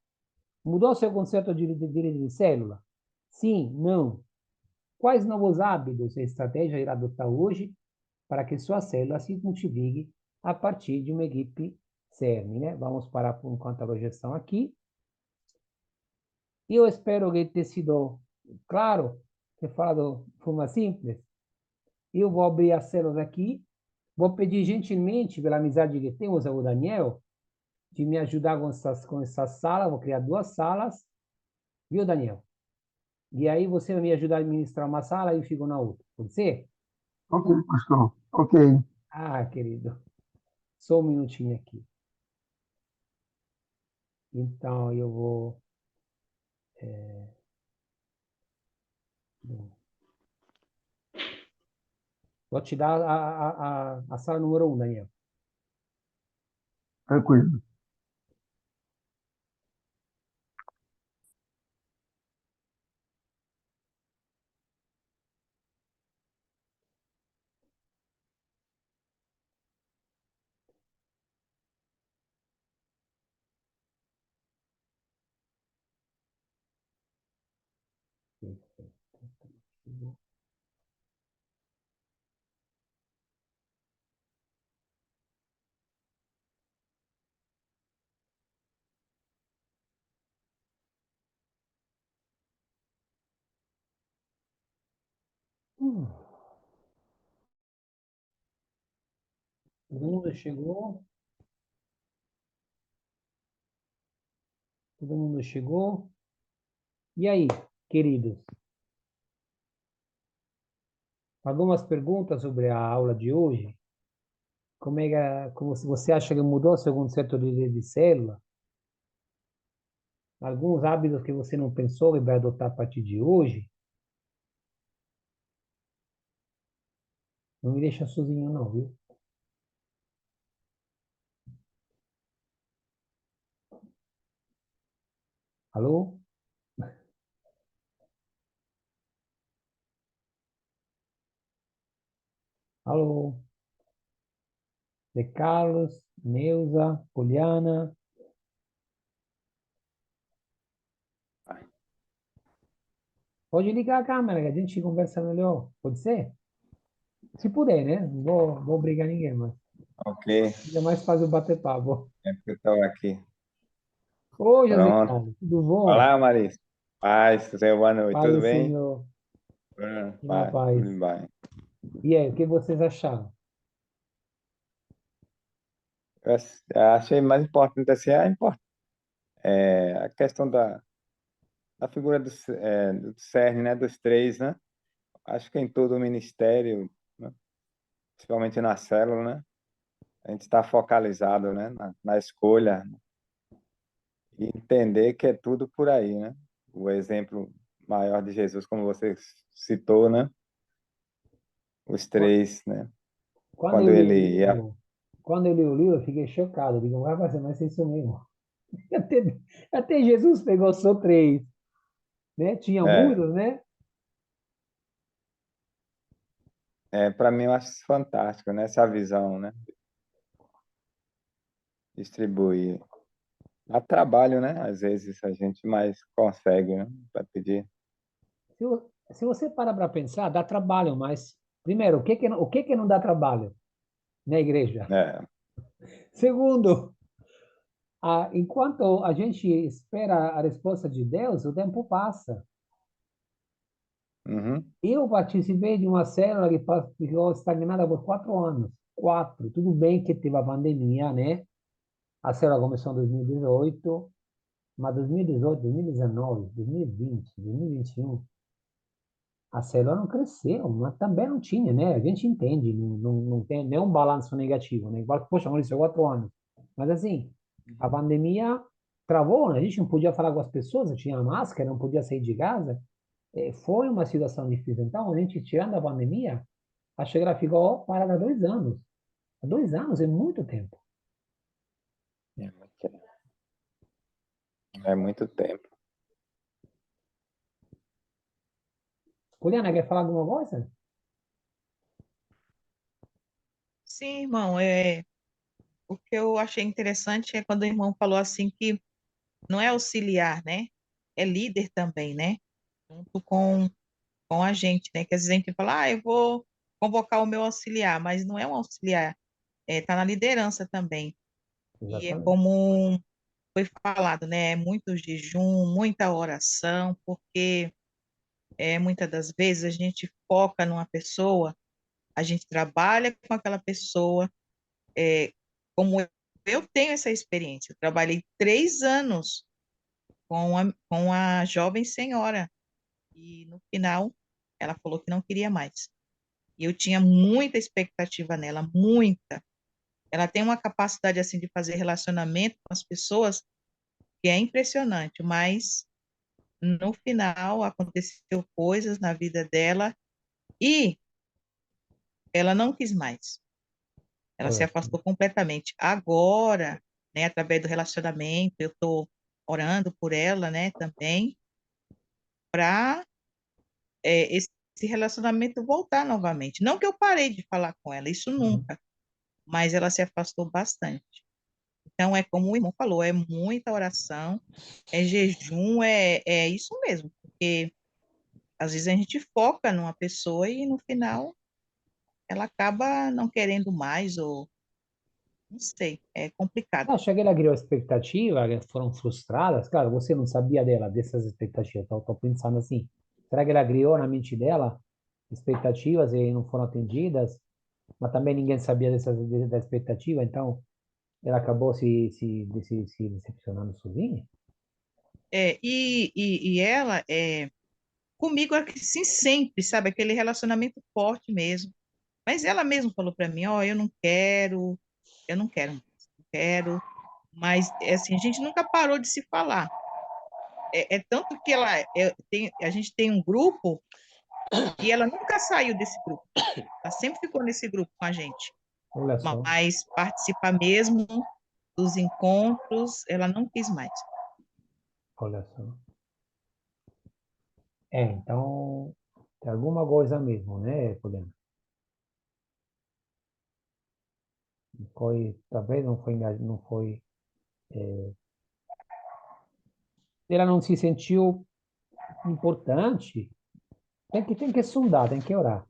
Mudou seu conceito de líder de célula? Sim, não. Quais novos hábitos e estratégias irá adotar hoje para que sua célula se multiplique a partir de uma equipe CERN, né? Vamos parar por enquanto a projeção aqui. E eu espero que tenha sido claro, ter falado de forma simples. Eu vou abrir as células aqui. Vou pedir gentilmente, pela amizade que temos, ao Daniel, de me ajudar com essa sala. Vou criar 2 salas. Viu, Daniel? E aí você vai me ajudar a administrar uma sala e eu fico na outra. Pode ser? Ok, pastor. Ok. Ah, querido. Só um minutinho aqui. Então, eu vou... Vou te dar a sala número 1, Daniel. Tranquilo. Hum, Todo mundo chegou? Todo mundo chegou? E aí, queridos? Algumas perguntas sobre a aula de hoje? Como se você acha que mudou segundo o setor de célula? Alguns hábitos que você não pensou e vai adotar a partir de hoje? Não me deixa sozinho não, viu? Alô? Alô? De Carlos, Neuza, Poliana. Pode ligar a câmera que a gente conversa melhor. Pode ser? Se puder, né? Não vou obrigar ninguém, mas Ok, ainda mais fazer o bater-papo. é porque eu estou aqui. Oi, José Pronto. Carlos, tudo bom? Olá, Marisa. Paz, José, boa noite. Paz Tudo do bem? Senhor, na Paz, paz. tudo bem. E aí, o que vocês acharam? Eu achei mais importante assim, a questão da figura do CERN, né, dos três, né? Acho que em todo o ministério, né, principalmente na célula, né, a gente está focalizado, né, na escolha e entender que é tudo por aí, né? O exemplo maior de Jesus, como você citou, né? Os Qu- três, né? Quando Quando eu li o ele ia. livro, quando eu li o livro, eu fiquei chocado. Eu digo, vai ser mais isso mesmo. Até, até Jesus pegou só três, né? Tinha É, muitos, né? para mim eu acho isso fantástico, né? Essa visão, né? Distribuir. Dá trabalho, né? Às vezes a gente mais consegue, né? Para pedir. Se você parar para pensar, dá trabalho, mas, primeiro, o que que não dá trabalho na igreja? É. Segundo, enquanto a gente espera a resposta de Deus, o tempo passa. Uhum. Eu participei de uma célula que ficou estagnada por 4 anos. Quatro. Tudo bem que teve a pandemia, né? A célula começou em 2018, mas 2018, 2019, 2020, 2021, a célula não cresceu, mas também não tinha, né? A gente entende, não tem nenhum balanço negativo, né? Igual, poxa, Maurício, 4 anos. Mas assim, a pandemia travou, né? A gente não podia falar com as pessoas, não tinha máscara, não podia sair de casa. Foi uma situação difícil. Então, a gente, tirando a pandemia, a Xegra ficou parada há 2 anos. Há 2 anos é muito tempo. É muito tempo. Juliana, quer falar alguma coisa? Sim, irmão, o que eu achei interessante é quando o irmão falou assim que não é auxiliar, né? É líder também, né? Junto com a gente, né? Que às vezes a gente fala, eu vou convocar o meu auxiliar, mas não é um auxiliar, tá na liderança também. E é Exatamente. como foi falado, né? É muito jejum, muita oração, porque muitas das vezes a gente foca numa pessoa, a gente trabalha com aquela pessoa, como eu tenho essa experiência. Eu trabalhei 3 anos com a jovem senhora e no final ela falou que não queria mais. E eu tinha muita expectativa nela, muita. ela tem uma capacidade assim de fazer relacionamento com as pessoas que é impressionante, mas no final aconteceu coisas na vida dela e ela não quis mais. Ela se olha só. afastou completamente. Agora, né, através do relacionamento, eu estou orando por ela, né, também, para esse relacionamento voltar novamente. Não que eu parei de falar com ela, isso Uhum. nunca, mas ela se afastou bastante. Então, é como o irmão falou, é muita oração, é jejum, é isso mesmo, porque às vezes a gente foca numa pessoa e no final ela acaba não querendo mais, ou não sei, é complicado. Acha que ela criou expectativa que foram frustradas? Claro, você não sabia dela, dessas expectativas. Estou pensando assim, será que ela criou na mente dela expectativas e não foram atendidas? Mas também ninguém sabia da expectativa, então ela acabou se decepcionando sozinha? E ela, comigo, assim, sempre, sabe, aquele relacionamento forte mesmo. Mas ela mesma falou para mim, ó, eu não quero mais, não quero. Mas, assim, a gente nunca parou de se falar. É tanto que a gente tem um grupo e ela nunca saiu desse grupo. Ela sempre ficou nesse grupo com a gente. Olha só, Mas participar mesmo dos encontros, ela não quis mais. olha só. Então, tem alguma coisa mesmo, né, Poliana? Foi, talvez não foi, não foi, ela não se sentiu importante. Tem que sondar, tem que orar.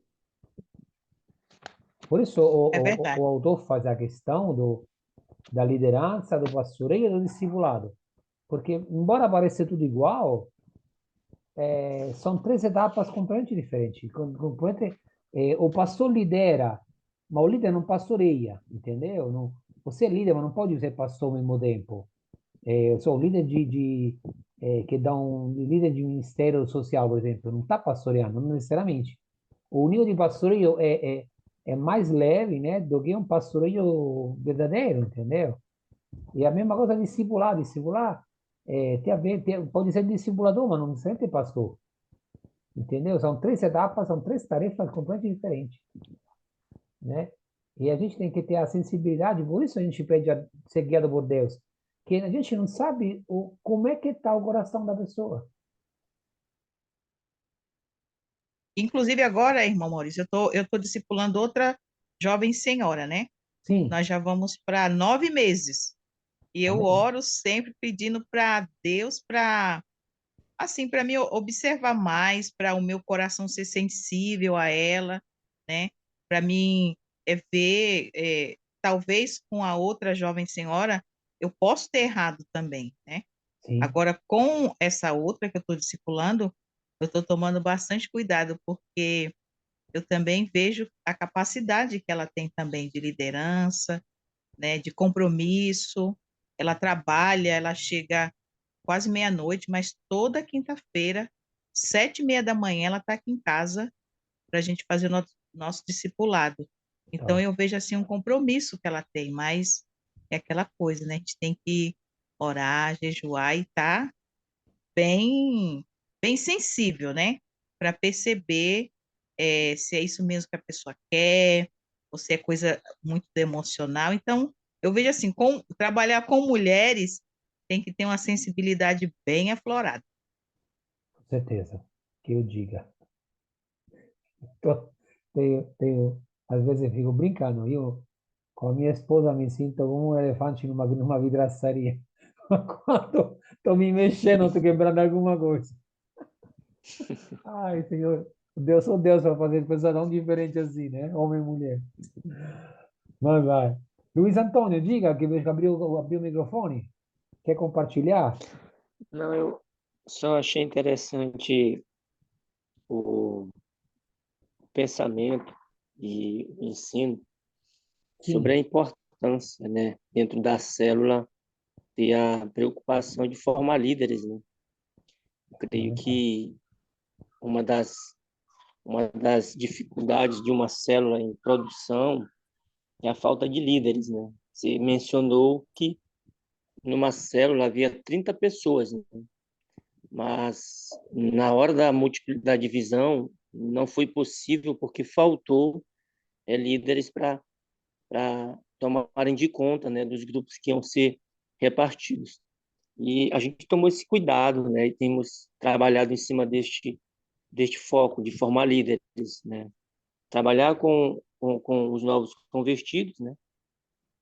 Por isso, É verdade. o autor faz a questão da liderança, do pastoreio e do discipulado. Porque, embora pareça tudo igual, são três etapas completamente diferentes. O pastor lidera, mas o líder não pastoreia, entendeu? Não, você é líder, mas não pode ser pastor ao mesmo tempo. Eu sou líder que dá líder de ministério social, por exemplo, não está pastoreando, não necessariamente. O nível de pastoreio é mais leve, né, do que um pastoreio verdadeiro, entendeu? E a mesma coisa discipular, tem a ver, pode ser discipulador, mas não necessariamente pastor, entendeu? São três etapas, são três tarefas completamente diferentes, né? E a gente tem que ter a sensibilidade, por isso a gente pede a ser guiado por Deus, que a gente não sabe como é que está o coração da pessoa. Inclusive agora, irmão Maurício, eu tô discipulando outra jovem senhora, né? Sim, Nós já vamos para 9 meses. E eu amém. oro sempre pedindo para Deus para, assim, para me observar mais, para o meu coração ser sensível a ela, né? Para mim ver, talvez com a outra jovem senhora, eu posso ter errado também, né? Sim, Agora, com essa outra que eu estou discipulando, eu estou tomando bastante cuidado, porque eu também vejo a capacidade que ela tem também de liderança, né, de compromisso. Ela trabalha, ela chega quase meia-noite, mas toda quinta-feira, 7:30 da manhã, ela está aqui em casa para a gente fazer o nosso discipulado. Então, tá, eu vejo assim um compromisso que ela tem, mas é aquela coisa, né? A gente tem que orar, jejuar e estar bem, bem sensível, né? Para perceber se é isso mesmo que a pessoa quer, ou se é coisa muito emocional. Então, eu vejo assim, trabalhar com mulheres tem que ter uma sensibilidade bem aflorada. com certeza, que eu diga. Tô- às vezes eu fico brincando, eu com a minha esposa me sinto como um elefante numa vidraçaria. Quando estou me mexendo, estou quebrando alguma coisa. Ai, Senhor, Deus, sou Deus para fazer coisa tão diferente assim, né? Homem e mulher. Mas vai. Luiz Antônio, diga que vejo que abriu o microfone. Quer compartilhar? Não, eu só achei interessante o pensamento e o ensino sobre a Sim. importância, né, dentro da célula, ter a preocupação de formar líderes, né? Eu É creio verdade. que uma das, uma das dificuldades de uma célula em produção é a falta de líderes, né? Você mencionou que numa célula havia 30 pessoas, né? Mas na hora da divisão não foi possível porque faltou líderes para tomarem de conta, né, dos grupos que iam ser repartidos. E a gente tomou esse cuidado, né, e temos trabalhado em cima deste foco de formar líderes, né, trabalhar com os novos convertidos, né,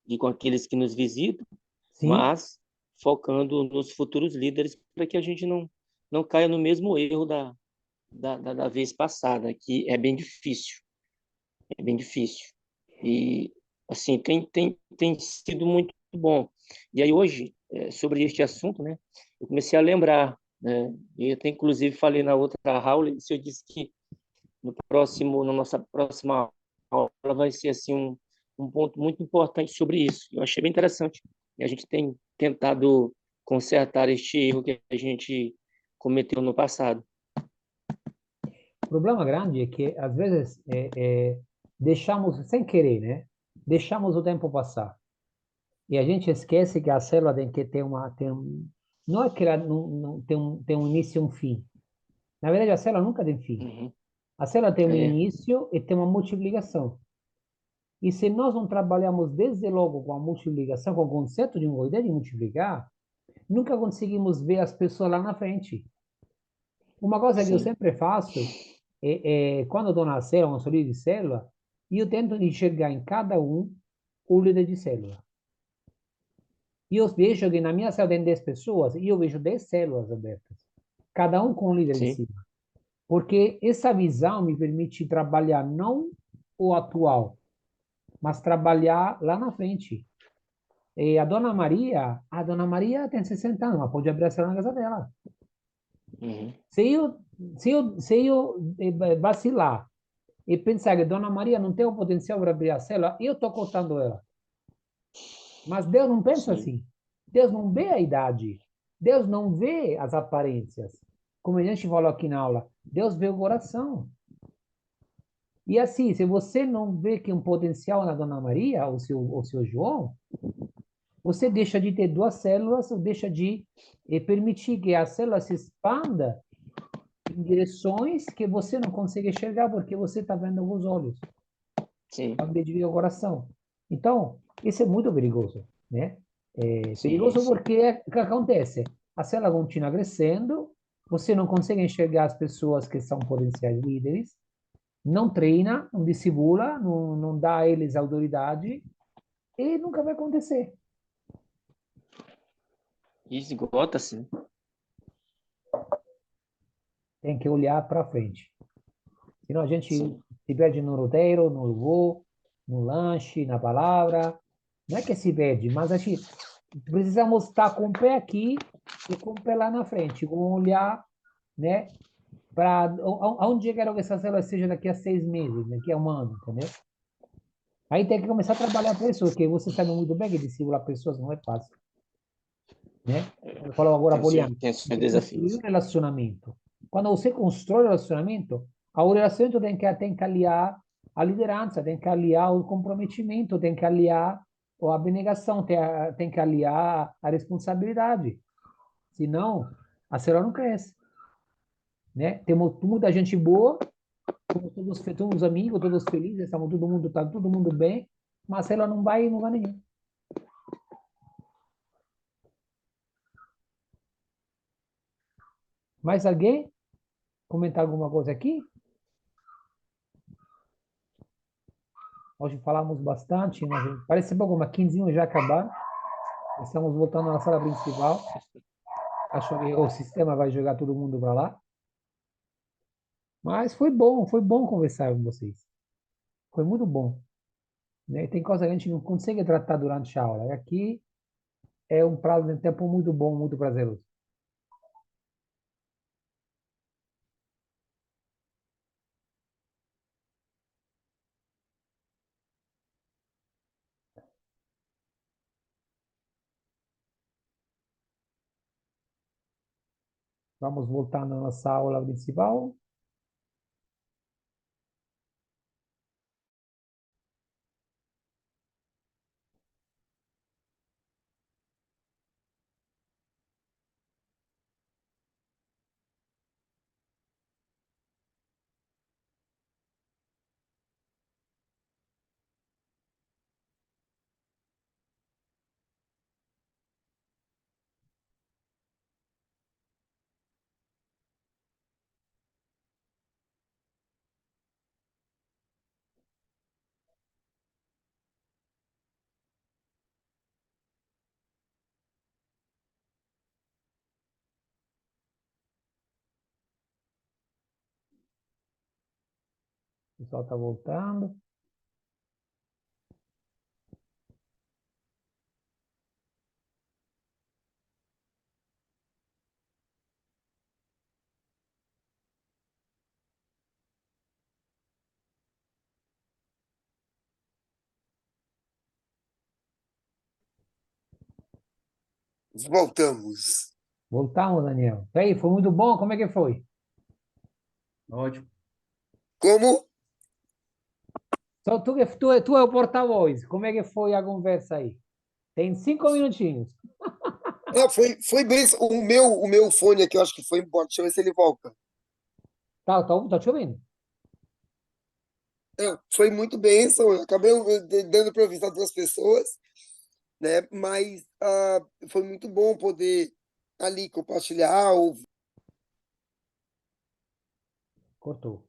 e com aqueles que nos visitam, Sim, mas focando nos futuros líderes para que a gente não caia no mesmo erro da vez passada, que é bem difícil, é bem difícil. E, assim, tem sido muito bom. E aí, hoje, sobre este assunto, né, eu comecei a lembrar, né, e eu até, inclusive, falei na outra aula, e eu disse que na nossa próxima aula vai ser, assim, um ponto muito importante sobre isso. Eu achei bem interessante. E a gente tem tentado consertar este erro que a gente cometeu no passado. o problema grande é que, às vezes, deixamos, sem querer, né? Deixamos o tempo passar. E a gente esquece que a célula tem que ter não é que ela não tem um início e um fim. Na verdade, a célula nunca tem fim. Uhum. A célula tem um É, início e tem uma multiplicação. E se nós não trabalhamos desde logo com a multiplicação, com o conceito de uma ideia de multiplicar, nunca conseguimos ver as pessoas lá na frente. Uma coisa que eu sim, sempre faço quando eu estou na célula, uma solida de célula, eu tento enxergar em cada um o líder de célula. E eu vejo que na minha célula tem 10 pessoas e eu vejo 10 células abertas, cada um com um líder em sim, cima. Porque essa visão me permite trabalhar não o atual, mas trabalhar lá na frente. E a dona Maria tem 60 anos, ela pode abrir a célula na casa dela. uhum, Se eu vacilar e pensar que a Dona Maria não tem o potencial para abrir a célula, eu estou cortando ela. Mas Deus não pensa sim, assim. Deus não vê a idade. Deus não vê as aparências. Como a gente falou aqui na aula, Deus vê o coração. E assim, se você não vê que um potencial na Dona Maria, ou seu João, você deixa de ter duas células, ou deixa de permitir que a célula se expanda em direções que você não consegue enxergar porque você está vendo com os olhos, sim, ao invés de ver o coração. Então, isso é muito perigoso, né? É sim, perigoso sim. porque o que acontece? A célula continua crescendo, você não consegue enxergar as pessoas que são potenciais líderes, não treina, não discipula, não dá a eles autoridade e nunca vai acontecer. Esgota, sim. Tem que olhar para frente. Senão a gente Sim, se perde no roteiro, no voo, no lanche, na palavra. Não é que se perde, mas a gente precisamos estar com o pé aqui e com o pé lá na frente, com um olhar, né, para aonde eu quero que essa célula seja daqui a 6 meses, daqui a um ano, entendeu? Aí tem que começar a trabalhar para isso, porque você sabe muito bem que discipular pessoas não é fácil, né? Eu falo agora, Poliana, tem os seus você construiu um desafios. relacionamento. Quando você constrói o relacionamento, o relacionamento tem que aliar a liderança, tem que aliar o comprometimento, tem que aliar a abnegação, tem que aliar a responsabilidade. Senão, a célula não cresce, né? Temos muita gente boa, todos amigos, todos felizes, estamos tá todo mundo bem, mas a célula não vai em lugar nenhum. Mais alguém? Comentar alguma coisa aqui? Hoje falamos bastante, parece pouco, mas 15 minutos já acabaram. Estamos voltando à sala principal. Acho que o sistema vai jogar todo mundo para lá. Mas foi bom conversar com vocês. Foi muito bom, né? Tem coisa que a gente não consegue tratar durante a aula. E aqui é um prazo de tempo muito bom, muito prazeroso. Vamos voltar na nossa aula principal. O pessoal está voltando. Voltamos. Voltamos, Daniel. E aí, foi muito bom? Como é que foi? Ótimo. Como? Só tu é o porta-voz. Como é que foi a conversa aí? Tem 5 minutinhos. Ah, foi bem. O meu fone aqui, eu acho que foi embora. Deixa eu ver se ele volta. Tá te ouvindo? Foi muito bênção. Eu acabei dando para avisar duas pessoas, né? Mas foi muito bom poder ali compartilhar. Cortou.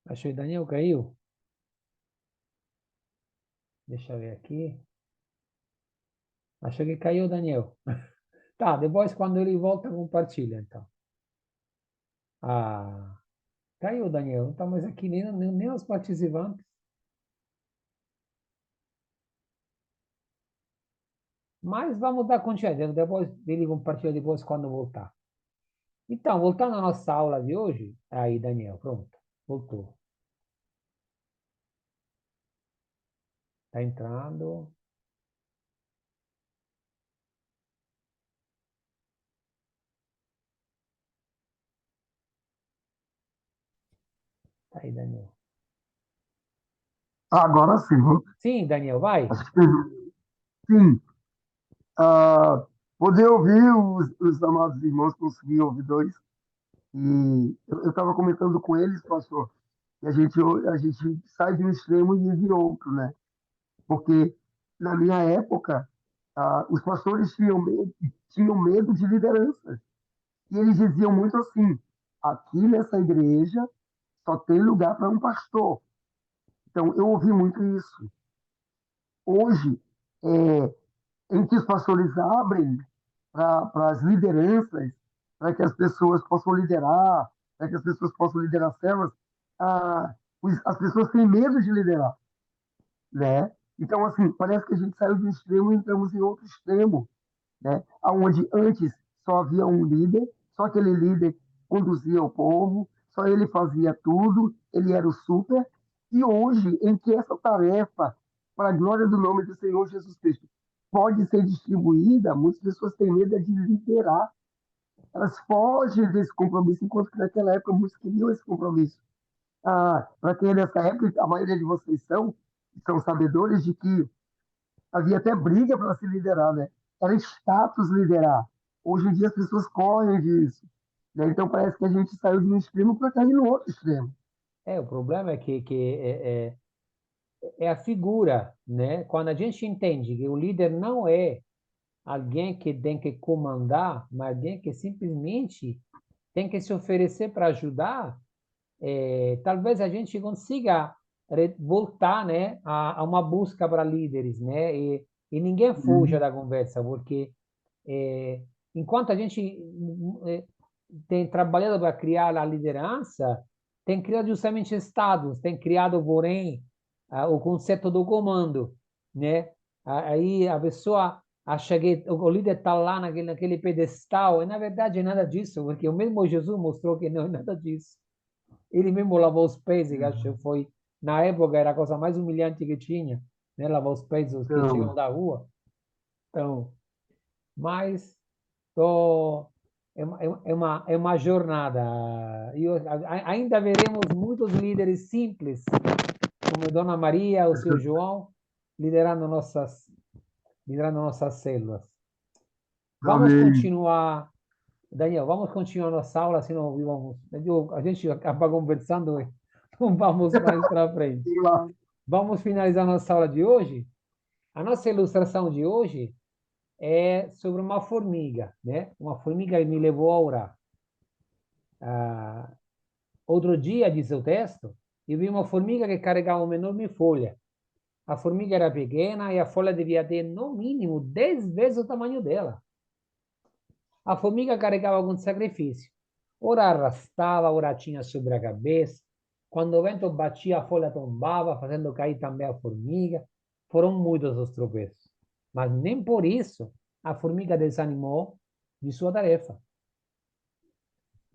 Achei, Daniel caiu. Deixa eu ver aqui. Achei que caiu, Daniel. Tá, depois quando ele volta, compartilha, então. Ah, caiu, Daniel. Não está mais aqui nem os participantes. Mas vamos dar continuidade. Depois ele compartilha depois quando voltar. Então, voltando à nossa aula de hoje. Aí, Daniel, pronto. Voltou. Está entrando. Tá aí, Daniel. Agora sim, Sim, Daniel, vai. acho que sim. Poder ouvir os amados irmãos, conseguir ouvir dois. E eu estava comentando com eles, pastor, que a gente sai de um extremo e vive outro, né? Porque na minha época, os pastores tinham medo de liderança. E eles diziam muito assim: aqui nessa igreja só tem lugar para um pastor. Então, eu ouvi muito isso. Hoje, em que os pastores abrem para as lideranças, para que as pessoas possam liderar, para que as pessoas possam liderar células, as pessoas têm medo de liderar, né? Então, assim, parece que a gente saiu de um extremo e entramos em outro extremo, né? Onde antes só havia um líder, só aquele líder conduzia o povo, só ele fazia tudo, ele era o super. E hoje, em que essa tarefa, para a glória do nome do Senhor Jesus Cristo, pode ser distribuída, muitas pessoas têm medo de liderar. Elas fogem desse compromisso, enquanto que naquela época muitos queriam esse compromisso. Para quem é dessa época, a maioria de vocês são sabedores de que havia até briga para se liderar, né? Era status liderar. Hoje em dia as pessoas correm disso, né? Então parece que a gente saiu de um extremo para cair no outro extremo. O problema é que é a figura, né? Quando a gente entende que o líder não é alguém que tem que comandar, mas alguém que simplesmente tem que se oferecer para ajudar, talvez a gente consiga voltar, né, a uma busca para líderes, né? E ninguém fuja da conversa, porque enquanto a gente tem trabalhado para criar a liderança, tem criado justamente estados, tem criado, porém, o conceito do comando, né? Aí a pessoa acha que o líder está lá naquele pedestal, e na verdade é nada disso, porque o mesmo Jesus mostrou que não é nada disso. Ele mesmo lavou os pés, e acho que foi, na época, era a coisa mais humilhante que tinha, né? Lavar os pés dos que chegam Então, da rua. Então, mas tô, é uma jornada. Ainda veremos muitos líderes simples, como Dona Maria, o seu João, liderando nossas células. Vamos amém. continuar, Daniel, vamos continuar nossa aula, senão a gente acaba conversando e não vamos mais para frente. Vamos lá. Vamos finalizar nossa aula de hoje. A nossa ilustração de hoje é sobre uma formiga, né? Uma formiga que me levou a orar. Outro dia, diz o texto, eu vi uma formiga que carregava uma enorme folha. A formiga era pequena e a folha devia ter, no mínimo, 10 vezes o tamanho dela. A formiga carregava algum sacrifício. Ora arrastava, ora tinha sobre a cabeça. Quando o vento batia, a folha tombava, fazendo cair também a formiga. Foram muitos os tropeços. Mas nem por isso a formiga desanimou de sua tarefa.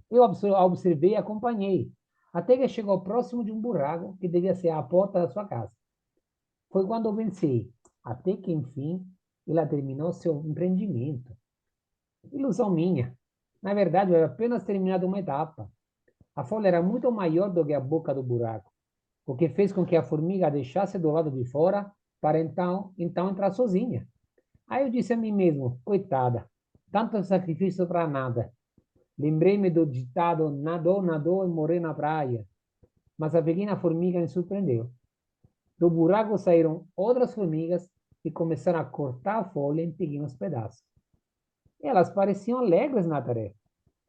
Eu observei e acompanhei, até que chegou próximo de um buraco que devia ser a porta da sua casa. Foi quando eu pensei, até que enfim ela terminou seu empreendimento. Ilusão minha. Na verdade, eu havia apenas terminado uma etapa. A folha era muito maior do que a boca do buraco, o que fez com que a formiga a deixasse do lado de fora para então entrar sozinha. Aí eu disse a mim mesmo, coitada, tanto sacrifício para nada. Lembrei-me do ditado, nadou, nadou e morreu na praia. Mas a pequena formiga me surpreendeu. Do buraco saíram outras formigas e começaram a cortar a folha em pequenos pedaços. Elas pareciam alegres na tarefa.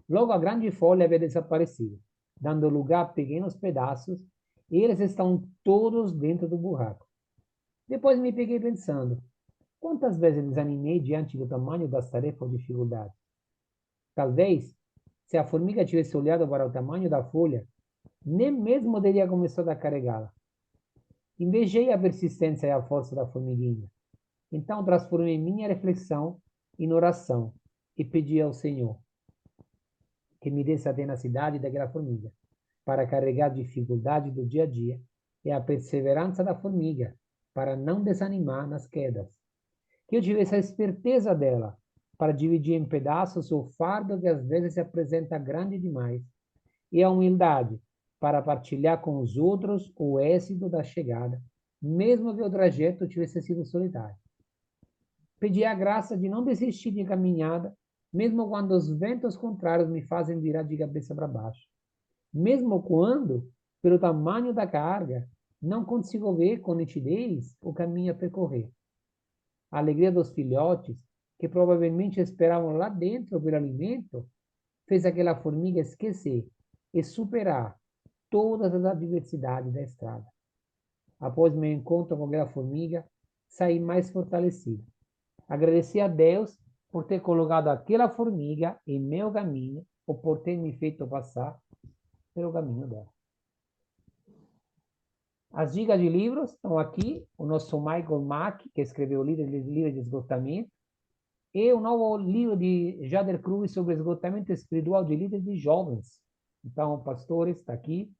Logo a grande folha havia desaparecido, dando lugar a pequenos pedaços, e eles estão todos dentro do buraco. Depois me peguei pensando, quantas vezes desanimei diante do tamanho das tarefas ou dificuldades? Talvez, se a formiga tivesse olhado para o tamanho da folha, nem mesmo teria começado a carregá-la. Invejei a persistência e a força da formiguinha. Então transformei minha reflexão em oração e pedi ao Senhor que me desse a tenacidade daquela formiga para carregar a dificuldade do dia a dia e a perseverança da formiga para não desanimar nas quedas. Que eu tivesse a esperteza dela para dividir em pedaços o fardo que às vezes se apresenta grande demais e a humildade para partilhar com os outros o êxito da chegada, mesmo que o trajeto tivesse sido solitário. Pedi a graça de não desistir de caminhada, mesmo quando os ventos contrários me fazem virar de cabeça para baixo. Mesmo quando, pelo tamanho da carga, não consigo ver com nitidez o caminho a percorrer. A alegria dos filhotes, que provavelmente esperavam lá dentro pelo alimento, fez aquela formiga esquecer e superar todas as adversidades da estrada. Após meu encontro com aquela formiga, saí mais fortalecido. Agradeci a Deus por ter colocado aquela formiga em meu caminho ou por ter me feito passar pelo caminho dela. As dicas de livros estão aqui. O nosso Michael Mack, que escreveu o livro de esgotamento, e o novo livro de Jader Cruz sobre esgotamento espiritual de líderes de jovens. Então, pastores, está aqui.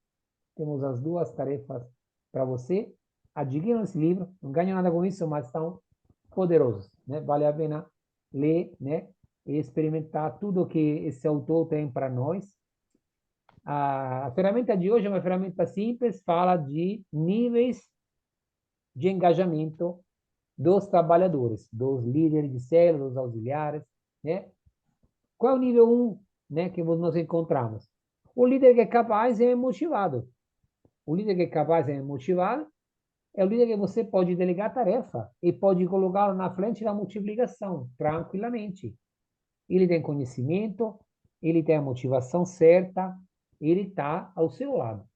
Temos as duas tarefas para você. Adquiram esse livro. Não ganham nada com isso, mas estão poderosos, né? Vale a pena ler, né? E experimentar tudo que esse autor tem para nós. A ferramenta de hoje é uma ferramenta simples, fala de níveis de engajamento dos trabalhadores, dos líderes de célula, dos auxiliares, né? Qual é o nível 1, né, que nós encontramos? O líder que é capaz é motivado. O líder que é capaz é motivado é o líder que você pode delegar a tarefa e pode colocá-lo na frente da multiplicação, tranquilamente. Ele tem conhecimento, ele tem a motivação certa, ele está ao seu lado.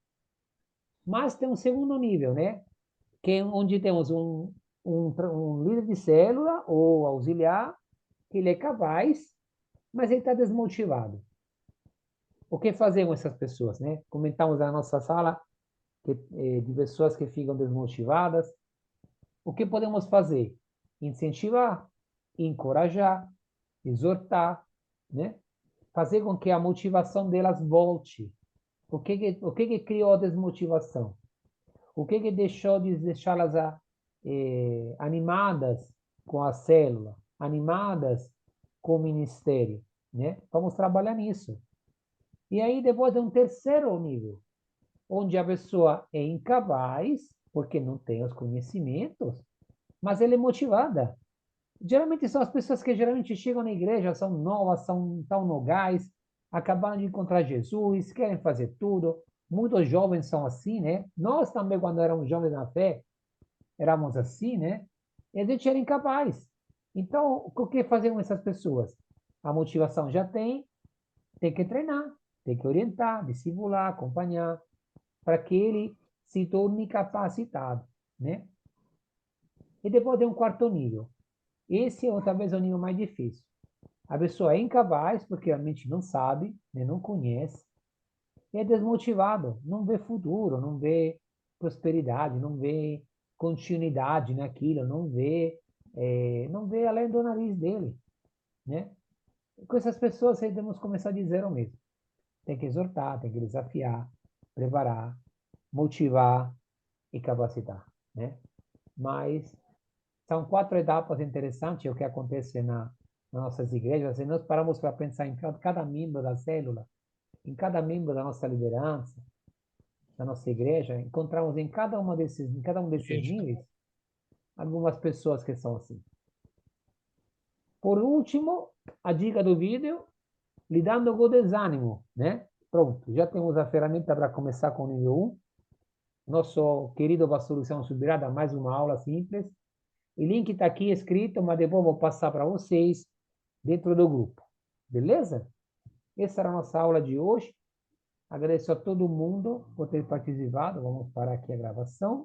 Mas tem um segundo nível, né? Que é onde temos um líder de célula ou auxiliar, que ele é capaz, mas ele está desmotivado. O que fazer com essas pessoas, né? Comentamos na nossa sala de pessoas que ficam desmotivadas. O que podemos fazer? Incentivar, encorajar, exortar, né? Fazer com que a motivação delas volte. O que criou a desmotivação? O que deixou de deixá-las animadas com a célula, animadas com o ministério, né? Vamos trabalhar nisso. E aí depois tem um terceiro nível, onde a pessoa é incapaz, porque não tem os conhecimentos, mas ela é motivada. Geralmente são as pessoas que geralmente chegam na igreja, são novas, tão no gás, acabaram de encontrar Jesus, querem fazer tudo. Muitos jovens são assim, né? Nós também, quando éramos jovens na fé, éramos assim, né? E a gente era incapaz. Então, o que fazer com essas pessoas? A motivação já tem que treinar, tem que orientar, discipular, acompanhar, para que ele se torne capacitado, né? E depois tem um quarto nível. Esse é talvez o nível mais difícil. A pessoa é incapaz porque realmente não sabe, né, não conhece, e é desmotivado, não vê futuro, não vê prosperidade, não vê continuidade naquilo, não vê além do nariz dele, né? Com essas pessoas aí temos que começar a dizer o mesmo. Tem que exortar, tem que desafiar, preparar, motivar e capacitar, né? Mas são 4 etapas interessantes o que acontece nas nossas igrejas. Se nós paramos para pensar em cada membro da célula, em cada membro da nossa liderança, da nossa igreja, encontramos em cada um desses níveis, algumas pessoas que são assim. Por último, a dica do vídeo, lidando com o desânimo, né? Pronto, já temos a ferramenta para começar com o nível 1. Nosso querido pastor Luciano subirá dar mais uma aula simples. O link está aqui escrito, mas depois vou passar para vocês dentro do grupo. Beleza? Essa era a nossa aula de hoje. Agradeço a todo mundo por ter participado. Vamos parar aqui a gravação.